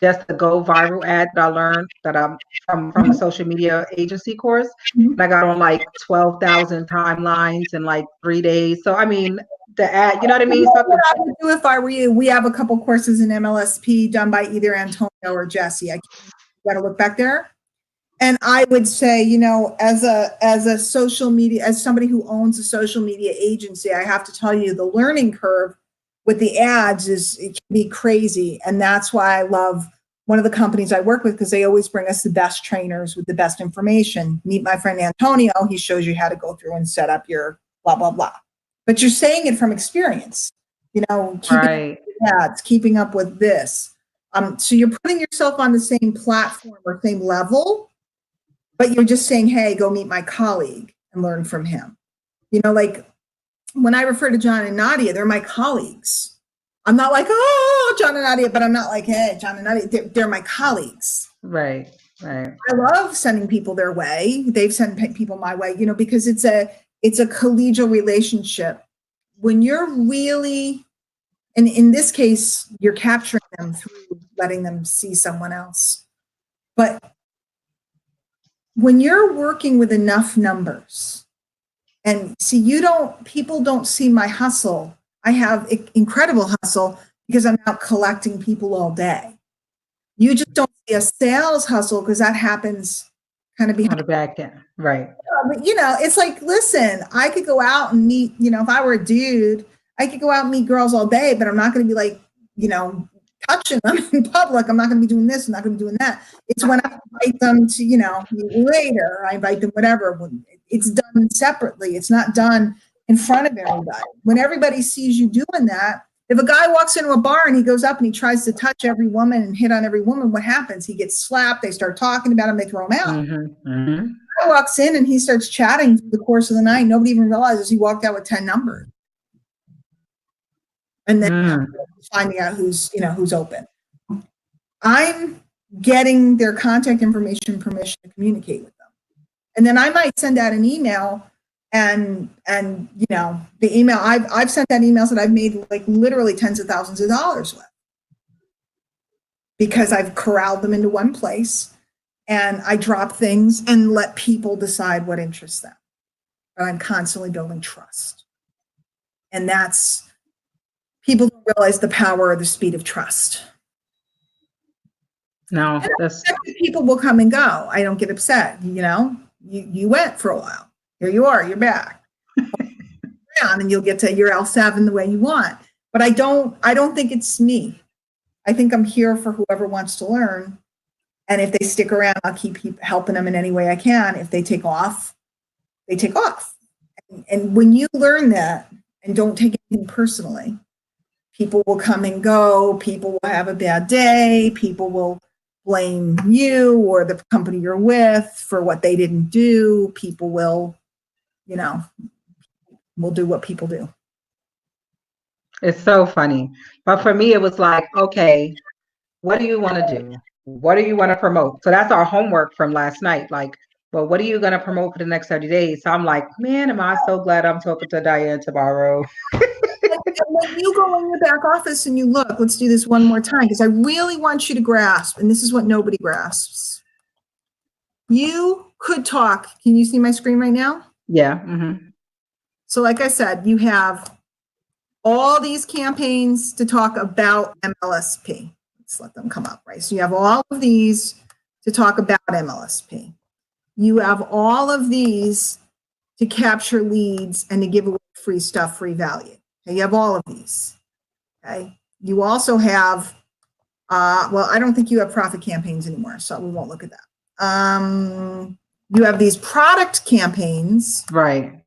just the Go Viral ad that I learned that I'm from a social media agency course. Mm-hmm. And I got on like 12,000 timelines in like 3 days. So I mean, the ad, you know what I mean? What I would do if I were you, we have a couple courses in MLSP done by either Antonio or Jesse. I got to look back there. And I would say, as a social media, as somebody who owns a social media agency, I have to tell you the learning curve with the ads it can be crazy. And that's why I love one of the companies I work with, because they always bring us the best trainers with the best information. Meet my friend Antonio. He shows you how to go through and set up your blah, blah, blah. But you're saying it from experience, keeping up with this. So you're putting yourself on the same platform or same level, but you're just saying, hey, go meet my colleague and learn from him. Like when I refer to John and Nadia, they're my colleagues. I'm not like, oh, John and Nadia, but I'm not like, hey, John and Nadia, they're my colleagues. Right. I love sending people their way. They've sent people my way, because it's a collegial relationship. When you're really, and in this case, you're capturing them through letting them see someone else. But when you're working with enough numbers, and see, people don't see my hustle. I have incredible hustle because I'm out collecting people all day. You just don't see a sales hustle because that happens kind of behind the back end. Right. But, it's like, listen, I could go out and meet, if I were a dude, I could go out and meet girls all day, but I'm not going to be like, touching them in public. I'm not going to be doing this. I'm not going to be doing that. It's when I invite them to, meet later. I invite them, whatever. It's done separately. It's not done in front of everybody. When everybody sees you doing that, if a guy walks into a bar and he goes up and he tries to touch every woman and hit on every woman, what happens? He gets slapped. They start talking about him. They throw him out. Mm-hmm. Guy walks in and he starts chatting through the course of the night. Nobody even realizes he walked out with 10 numbers. And then finding out who's open. I'm getting their contact information, permission to communicate with them. And then I might send out an email and the email, I've sent out emails that I've made like literally tens of thousands of dollars with, because I've corralled them into one place and I drop things and let people decide what interests them. But I'm constantly building trust. And people don't realize the power or the speed of trust. No, people will come and go. I don't get upset. You went for a while. Here you are. You're back. And you'll get to your L7 the way you want. But I don't think it's me. I think I'm here for whoever wants to learn. And if they stick around, I'll keep helping them in any way I can. If they take off, they take off. And when you learn that and don't take anything personally, people will come and go. People will have a bad day. People will blame you or the company you're with for what they didn't do. People will, will do what people do. It's so funny. But for me, it was like, okay, what do you want to do? What do you want to promote? So that's our homework from last night. Like, well, what are you going to promote for the next 30 days? So I'm like, man, am I so glad I'm talking to Diane tomorrow. And when you go in your back office and you look, let's do this one more time, because I really want you to grasp, and this is what nobody grasps. You could talk. Can you see my screen right now? Yeah. Mm-hmm. So like I said, you have all these campaigns to talk about MLSP. Let's let them come up, right? So you have all of these to talk about MLSP. You have all of these to capture leads and to give away free stuff, free value. Okay, you have all of these. Okay. You also have, well, I don't think you have profit campaigns anymore, so we won't look at that. You have these product campaigns. Right.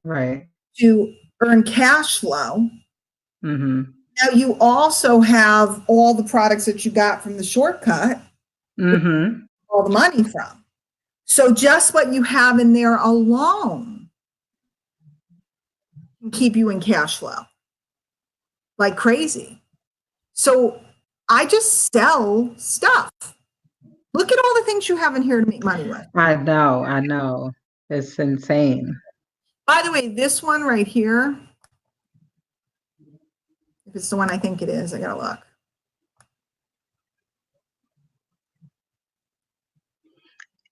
To earn cash flow. Mm-hmm. Now you also have all the products that you got from the shortcut, Mm-hmm. all the money from. So just what you have in there alone can keep you in cash flow like crazy. So I just sell stuff. Look at all the things you have in here to make money with. I know. It's insane. By the way, this one right here, if it's the one I think it is, I gotta look.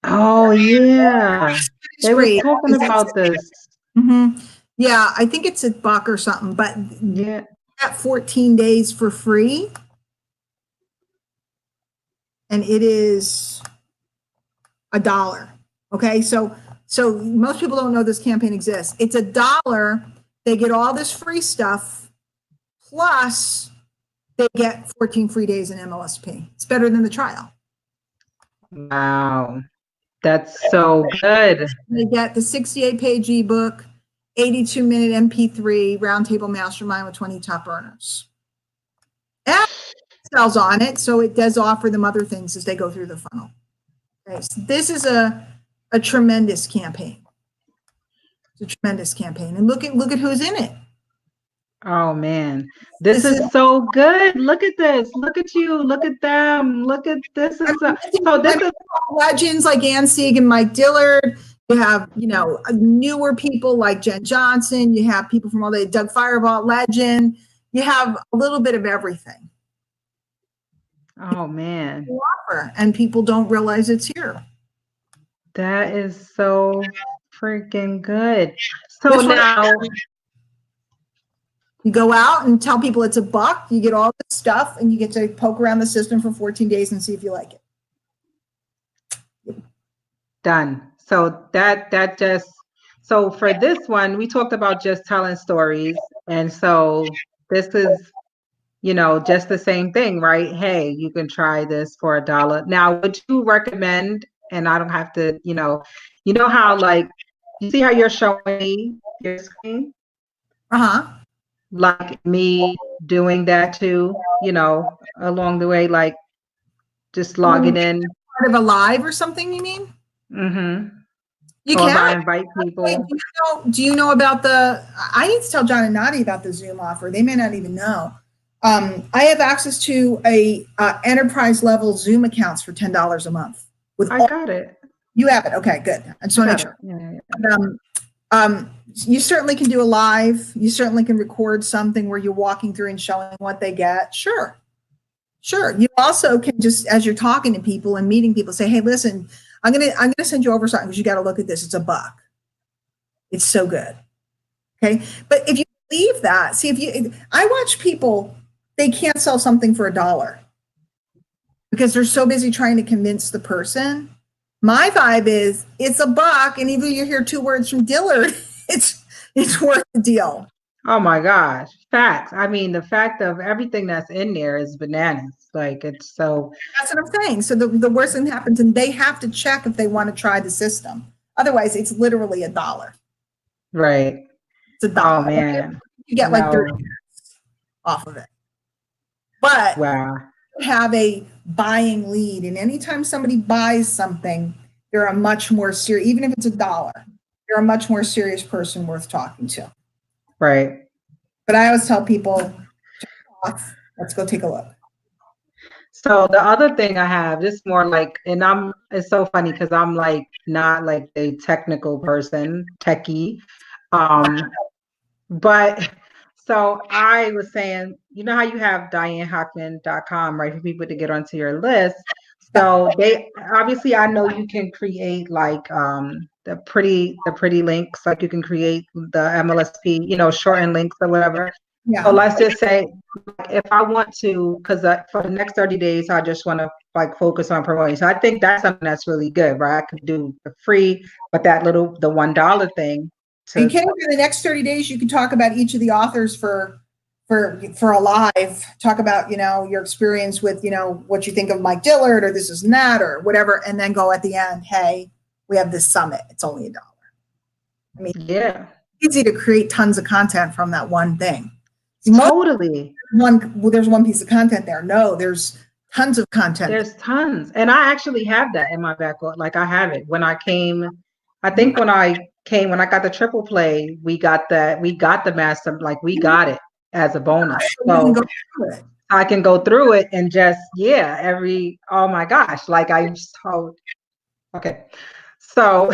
Oh yeah. They were talking about this. Mm-hmm. Yeah, I think it's $1 or something, but yeah, at 14 days for free. And it is $1. Okay, so most people don't know this campaign exists. It's $1. They get all this free stuff, plus they get 14 free days in MLSP. It's better than the trial. Wow, that's so good. They get the 68-page ebook, 82-minute MP3 roundtable mastermind with 20 top earners. And sells on it, so it does offer them other things as they go through the funnel. Okay, so this is a tremendous campaign. It's a tremendous campaign, and look at who's in it. Oh man, this is so good. Look at this. Look at you. Look at them. Look at this. So this is legends like Ann Sieg and Mike Dillard. You have, newer people like Jen Johnson. You have people from all the Doug Fireball legend. You have a little bit of everything. Oh man. And people don't realize it's here. That is so freaking good. So now you go out and tell people it's $1. You get all this stuff and you get to poke around the system for 14 days and see if you like it. Done. So so for this one, we talked about just telling stories. And so this is, just the same thing, right? Hey, you can try this for $1. Now, would you recommend, and I don't have to, how like, you see how you're showing me your screen? Uh-huh. Like me doing that too, along the way, like just logging in. Part of a live or something, you mean? Mm-hmm. You or can. I invite people. Wait, do you know about I need to tell John and Nadi about the Zoom offer. They may not even know. I have access to a enterprise level Zoom accounts for $10 a month. I got it. You have it. Okay, good. I just want to make sure. Yeah. You certainly can do a live. You certainly can record something where you're walking through and showing what they get. Sure. You also can just, as you're talking to people and meeting people, say, hey, listen, I'm gonna send you over something because you got to look at this. It's $1. It's so good. Okay. But if you believe that, I watch people, they can't sell something for $1 because they're so busy trying to convince the person. My vibe is it's $1, and even you hear 2 words from Dillard, it's worth the deal. Oh my gosh. Facts. I mean, the fact of everything that's in there is bananas. Like it's so. That's what I'm saying. So the worst thing happens, and they have to check if they want to try the system. Otherwise, it's literally $1. Right. It's $1. Oh man. You get like 30 minutes off of it. But wow. have a buying lead, and anytime somebody buys something, they're a much more serious, even if it's $1, they're a much more serious person worth talking to. Right. But I always tell people, let's go take a look. So the other thing I have, just more like, and it's so funny because I'm like not like a technical person, techie. But so I was saying, you know how you have DianeHockman.com, right, for people to get onto your list. So they obviously, I know you can create like the pretty links, like you can create the MLSP, shorten links or whatever. Yeah. So let's just say if I want to, because for the next 30 days, I just want to like focus on promoting. So I think that's something that's really good, right? I could do the free, but the $1 thing. Are you kidding? For the next 30 days, you can talk about each of the authors for a live, talk about, your experience with, what you think of Mike Dillard or this is and that or whatever, and then go at the end, hey, we have this summit. It's only $1. I mean, yeah, it's easy to create tons of content from that one thing. Totally. There's one piece of content there. No, there's tons of content. There's tons. And I actually have that in my background. Like I have it. When I got the triple play, we got the master, like we got it as a bonus. So I can go through it and just, oh my gosh, like I'm so, okay. So,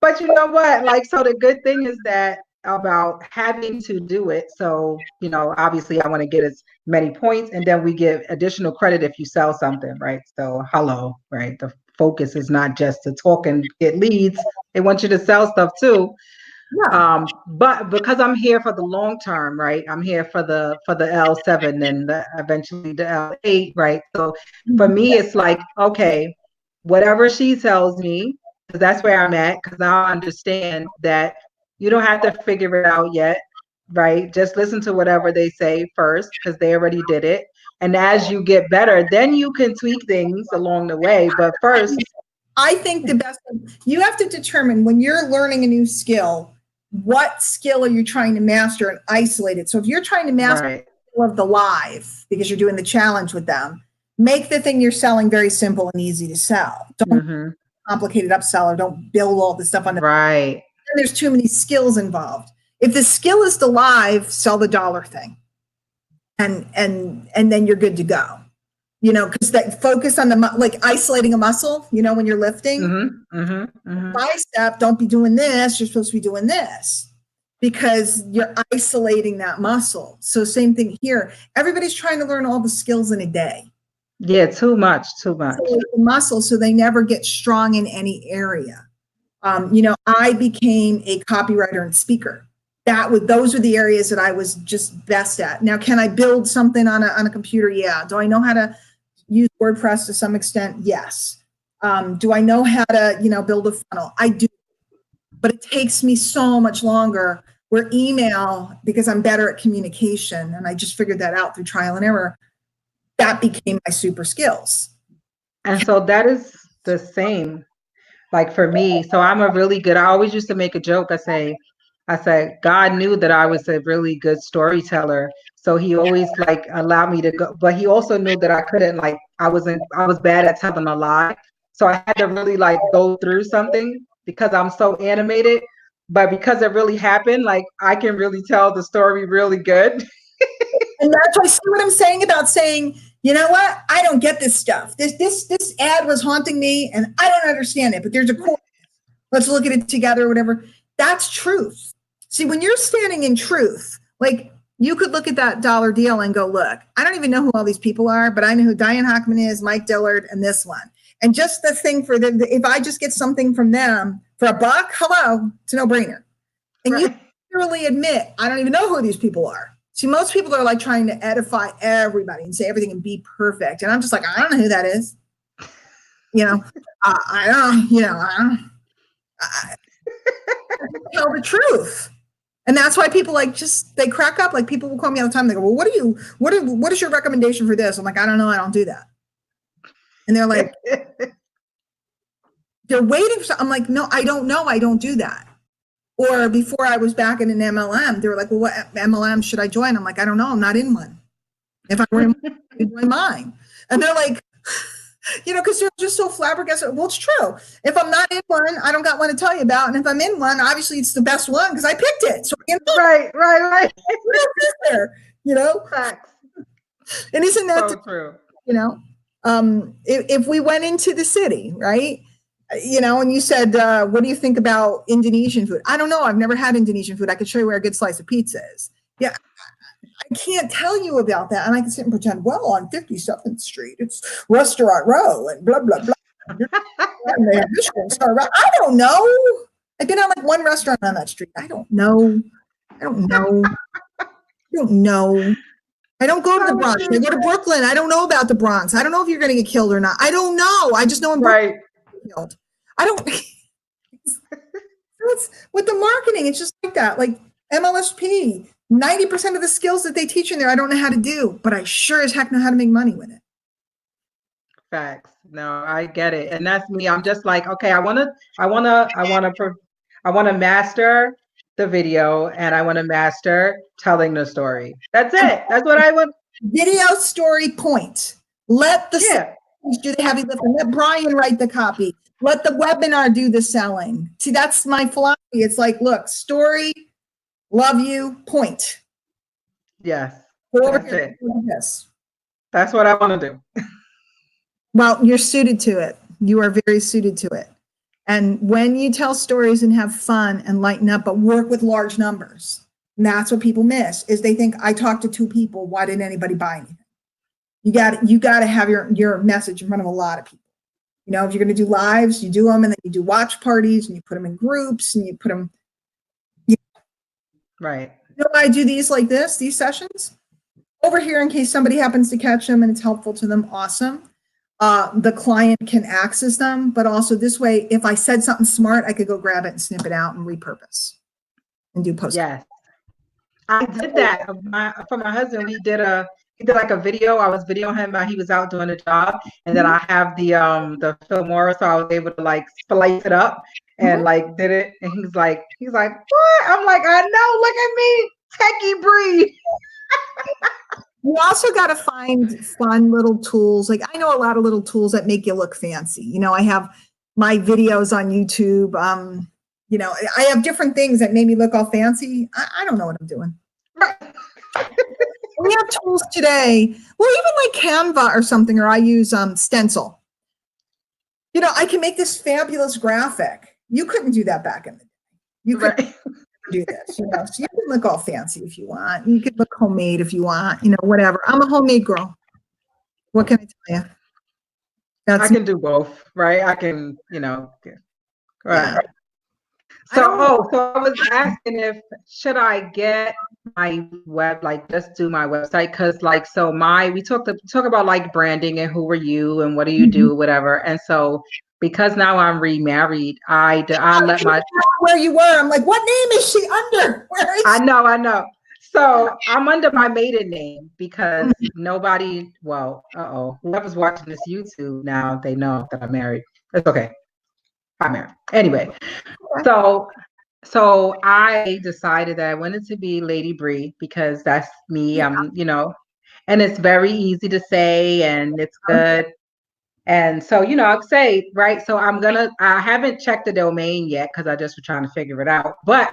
but you know what? Like, so the good thing is that about having to do it. So, obviously I want to get as many points and then we give additional credit if you sell something, right? So hello, right? The focus is not just to talk and get leads. They want you to sell stuff too. Yeah. But because I'm here for the long term, right? I'm here for the L7 and eventually the L8, right? So for me, it's like, okay, whatever she tells me, because that's where I'm at, because I understand that you don't have to figure it out yet, right? Just listen to whatever they say first, because they already did it. And as you get better, then you can tweak things along the way. But first, I think the best, you have to determine when you're learning a new skill, what skill are you trying to master and isolate it? So if you're trying to master the skill of the live, because you're doing the challenge with them, make the thing you're selling very simple and easy to sell. Don't complicated upsell or don't build all the stuff on the right. There's too many skills involved. If the skill is the live, sell the $1 thing. And then you're good to go. Because that focus on like isolating a muscle, when you're lifting, bicep, don't be doing this. You're supposed to be doing this because you're isolating that muscle. So same thing here. Everybody's trying to learn all the skills in a day. Yeah, too much. Muscle, so they never get strong in any area. I became a copywriter and speaker. Those were the areas that I was just best at. Now, can I build something on a computer? Yeah. Do I know how to use WordPress to some extent? Yes. Do I know how to, build a funnel? I do. But it takes me so much longer. Where email, because I'm better at communication, and I just figured that out through trial and error, that became my super skills. And so that is the same, like for me. So I always used to make a joke. I said, God knew that I was a really good storyteller. So he always like allowed me to go, but he also knew that I couldn't, like, I was bad at telling a lie. So I had to really like go through something because I'm so animated, but because it really happened, like I can really tell the story really good. And that's why, see what I'm saying about saying, you know what? I don't get this stuff. This ad was haunting me and I don't understand it, but there's a course. Let's look at it together or whatever. That's truth. See, when you're standing in truth, like you could look at that $1 deal and go, look, I don't even know who all these people are, but I know who Diane Hockman is, Mike Dillard, and this one. And just the thing for them, if I just get something from them for $1, hello, it's a no-brainer. And you literally admit, I don't even know who these people are. See, most people are like trying to edify everybody and say everything and be perfect. And I'm just like, I don't know who that is. I tell the truth. And that's why people they crack up. Like people will call me all the time. They go, well, what is your recommendation for this? I'm like, I don't know. I don't do that. And they're like, they're waiting for, I'm like, no, I don't know. I don't do that. Or before I was back in an MLM, they were like, well, what MLM should I join? I'm like, I don't know. I'm not in one. If I were in mine. And they're like, because they're just so flabbergasted. Well, it's true. If I'm not in one, I don't got one to tell you about. And if I'm in one, obviously it's the best one because I picked it. So Right. there, Facts. And isn't that so true? If we went into the city, right? And you said, what do you think about Indonesian food? I don't know. I've never had Indonesian food. I could show you where a good slice of pizza is. Yeah, I can't tell you about that. And I can sit and pretend, well, on 57th Street, it's Restaurant Row and blah, blah, blah. And they have Michelin star. I don't know. I've been on like one restaurant on that street. I don't know. I don't go to the Bronx. I go to Brooklyn. I don't know about the Bronx. I don't know if you're going to get killed or not. I don't know. I just know I'm right. Killed. I don't. With the marketing, it's just like that. Like MLSP, 90% of the skills that they teach in there, I don't know how to do, but I sure as heck know how to make money with it. Facts. No, I get it, and that's me. I'm just like, okay, I want to master the video, and I want to master telling the story. That's it. That's what I want. Video story point. Let the do the heavy lifting. Let Brian write the copy. Let the webinar do the selling. See, that's my philosophy. It's like, look, story, love you, point. Yes. Go over here. This. That's what I want to do. Well, you're suited to it. You are very suited to it. And when you tell stories and have fun and lighten up, but work with large numbers, and that's what people miss, is they think, I talked to 2 people. Why didn't anybody buy anything? You got to have your message in front of a lot of people. If you're going to do lives, you do them, and then you do watch parties, and you put them in groups, and you put them. Right. I do these like this, these sessions over here in case somebody happens to catch them and it's helpful to them. Awesome. The client can access them, but also this way, if I said something smart, I could go grab it and snip it out and repurpose and do post. Yes. I did that for my husband. He did like a video. I was videoing him while he was out doing a job, and then I have the Filmora, so I was able to like splice it up and like did it. And he's like, what? I'm like, I know. Look at me, techie breed. You also got to find fun little tools. Like I know a lot of little tools that make you look fancy. I have my videos on YouTube. I have different things that made me look all fancy. I don't know what I'm doing. We have tools today. Well, even like Canva or something, or I use Stencil. I can make this fabulous graphic. You couldn't do that back in the day. You could do this. So you can look all fancy if you want. You could look homemade if you want. Whatever. I'm a homemade girl. What can I tell you? I can do both, right? I can, right. Yeah. So I was asking should I get my web, like just do my website? Cause like, we talk about like branding and who are you and what do you do, whatever. And so because now I'm remarried, I let my, where you were. I'm like, what name is she under? Where is I know. So I'm under my maiden name because nobody, whoever's watching this YouTube now, they know that I'm married. It's okay. I'm married. Anyway, so I decided that I wanted to be Lady Bree because that's me. I'm, and it's very easy to say and it's good. And so, I'd say, right. So I haven't checked the domain yet because I just was trying to figure it out. But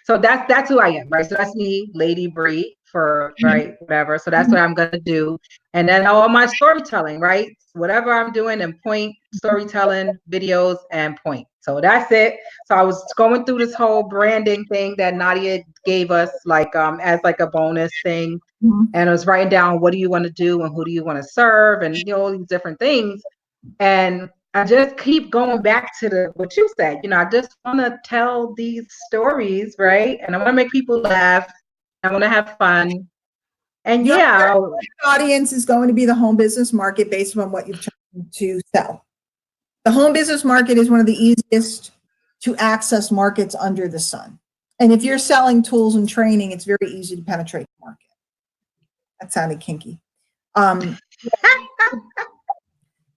so that's who I am, right? So that's me, Lady Bree for right, whatever. So that's what I'm gonna do. And then all my storytelling, right? Whatever I'm doing and point storytelling, videos, and point. So that's it. So I was going through this whole branding thing that Nadia gave us, like as like a bonus thing. And I was writing down what do you want to do and who do you want to serve and all these different things. And I just keep going back to what you said. I just want to tell these stories, right? And I want to make people laugh. I want to have fun. And the audience is going to be the home business market based on what you've chosen to sell. The home business market is one of the easiest to access markets under the sun. And if you're selling tools and training, it's very easy to penetrate the market. That sounded kinky.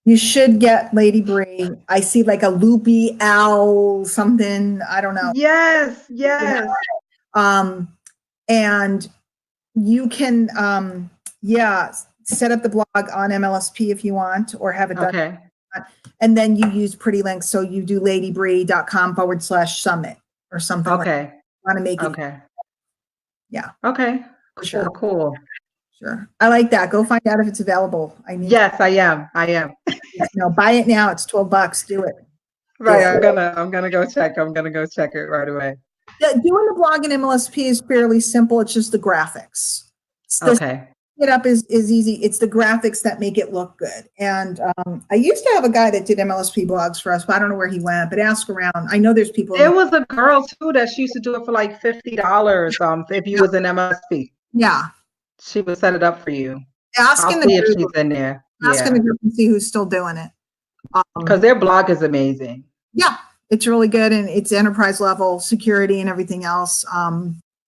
You should get Lady Bree. I see like a loopy owl, something. I don't know. Yes. And you can Yeah, set up the blog on MLSP if you want, or have it done. Okay. And then you use Pretty Links. So you do ladybree.com/summit or something like that. Okay. Want to make it. Okay. Yeah. Okay. For sure. Cool. Sure. I like that. Go find out if it's available. Yes, I am. Buy it now. It's $12. Do it. Right. I'm gonna go check. I'm gonna go check it right away. Doing the blog in MLSP is fairly simple. It's just the graphics. Okay. It up is easy. It's the graphics that make it look good. And I used to have a guy that did MLSP blogs for us, but I don't know where he went. But ask around. I know there's people. There was a girl too that she used to do it for like $50. If you was in MLSP. Yeah. She would set it up for you. Ask I'll see if she's in there. Ask in the group and see who's still doing it. Because their blog is amazing. Yeah, it's really good, and it's enterprise level security and everything else.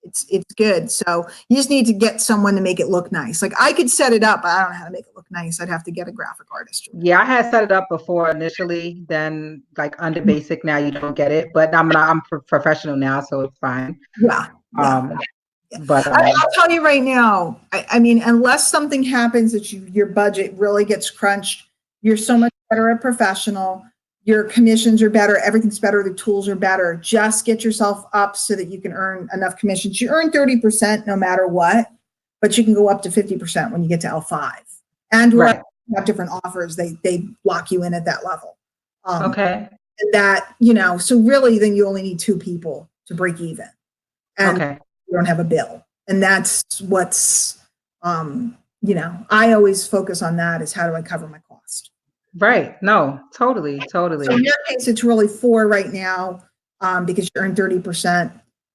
It's good. So you just need to get someone to make it look nice. Like I could set it up, but I don't know how to make it look nice. I'd have to get a graphic artist. Yeah, I had set it up before initially. Then like under basic, now you don't get it. But I'm professional now, so it's fine. Yeah. But I'll tell you right now. I mean, unless something happens that your budget really gets crunched, you're so much better at professional. Your commissions are better. Everything's better. The tools are better. Just get yourself up so that you can earn enough commissions. You earn 30% no matter what, but you can go up to 50% when you get to L5. And we have different offers. They lock you in at that level. Okay. And that, so really then you only need 2 people to break even. And you don't have a bill. And that's what's, I always focus on that is how do I cover my cost? Right. No, totally. So in your case, it's really 4 right now because you earn 30%.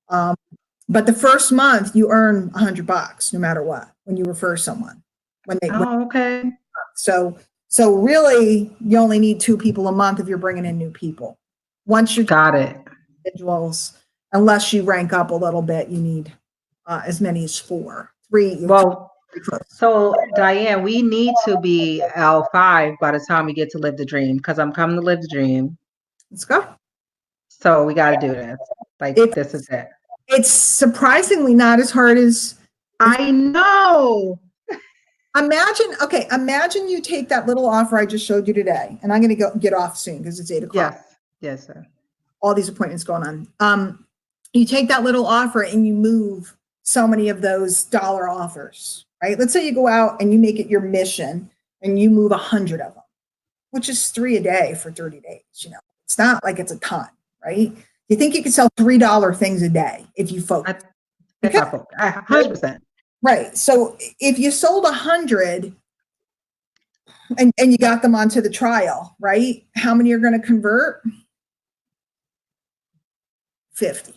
But the first month you earn $100 no matter what when you refer someone. Okay. So really, you only need 2 people a month if you're bringing in new people. Once you got it, individuals, unless you rank up a little bit, you need as many as 4, 3. Well. So Diane, we need to be L5 by the time we get to Live the Dream because I'm coming to Live the Dream. Let's go. So we got to do this. This is it. It's surprisingly not as hard as I know. Imagine you take that little offer I just showed you today, and I'm going to get off soon because it's 8:00. Yes, sir. All these appointments going on. You take that little offer and you move so many of those dollar offers. Right? Let's say you go out and you make it your mission and you move 100 of them, which is 3 a day for 30 days. It's not like it's a ton, right? You think you could sell $3 things a day if you focus? 100%. Right. So if you sold 100 and you got them onto the trial, right? How many are going to convert? 50.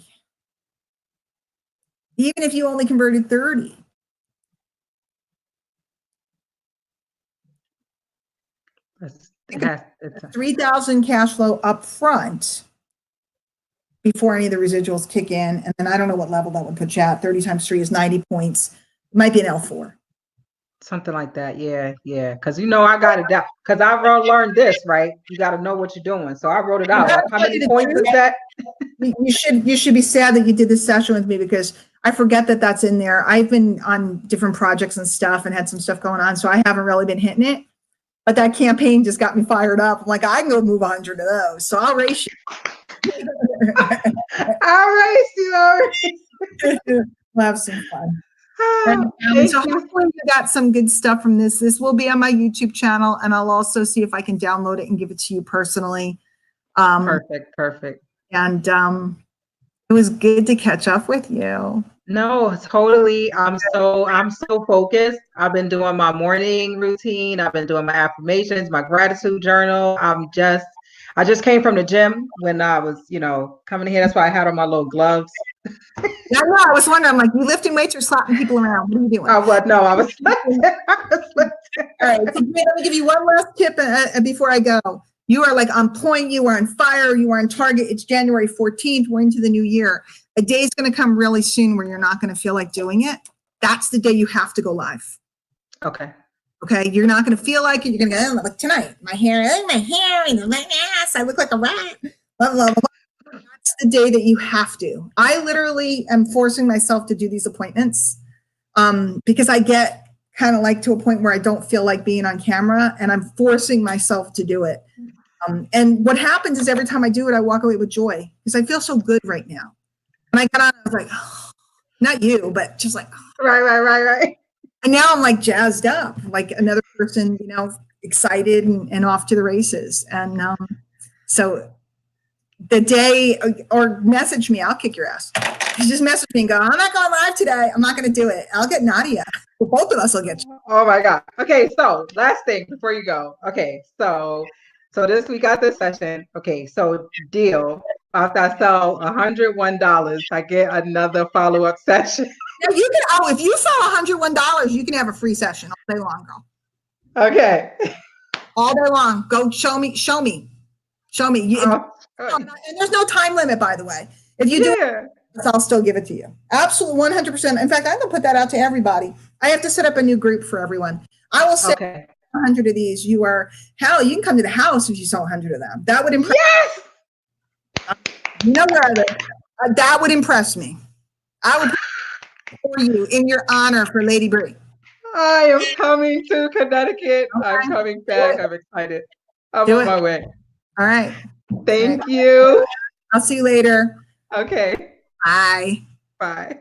Even if you only converted 30. 3,000 cash flow up front before any of the residuals kick in. And then I don't know what level that would put you at. 30 times 3 is 90 points. It might be an L4. Something like that. Yeah. Because I got it down. Because I learned this, right? You got to know what you're doing. So I wrote it out. How many points is that? You should be sad that you did this session with me because I forget that that's in there. I've been on different projects and stuff and had some stuff going on. So I haven't really been hitting it. But that campaign just got me fired up. I'm like, I can go move 100 of those. So I'll race you. I'll race you. We'll have some fun. So hopefully you got some good stuff from this. This will be on my YouTube channel, and I'll also see if I can download it and give it to you personally. Perfect. And it was good to catch up with you. No, totally. I'm so focused. I've been doing my morning routine. I've been doing my affirmations, my gratitude journal. I just came from the gym when I was, coming here. That's why I had on my little gloves. Yeah, no, I was wondering, I'm like, you lifting weights or slapping people around? What are you doing? I was lifting. All right, so let me give you one last tip before I go. You are like on point. You are on fire. You are on target. It's January 14th. We're into the new year. A day is going to come really soon where you're not going to feel like doing it. That's the day you have to go live. Okay. You're not going to feel like it. You're going to go, like tonight, my hair, and my ass. I look like a rat. Blah, blah, blah. That's the day that you have to. I literally am forcing myself to do these appointments because I get kind of like to a point where I don't feel like being on camera, and I'm forcing myself to do it. And what happens is every time I do it, I walk away with joy because I feel so good right now. When I got on, I was like, oh, not you, but just like, oh. Right. And now I'm like jazzed up, like another person, excited and off to the races. And so the day, or message me, I'll kick your ass. You just message me and go, I'm not going live today. I'm not going to do it. I'll get Nadia. Well, both of us will get you. Oh my God. Okay, so last thing before you go. Okay, so this we got this session. Okay, so deal. After I sell $101, I get another follow-up session. Now you can, if you sell $101, you can have a free session all day long, girl. Okay. All day long. Go show me. And there's no time limit, by the way. If you do it, I'll still give it to you. Absolutely 100%. In fact, I'm going to put that out to everybody. I have to set up a new group for everyone. I will say 100 of these. You can come to the house if you sell 100 of them. That would impress. Yes. You know where I live. That would impress me. I would for you in your honor for Lady Bree. I am coming to Connecticut. Okay. I'm coming back. I'm excited. I'm on my way. All right. Thank you. I'll see you later. Okay. Bye. Bye.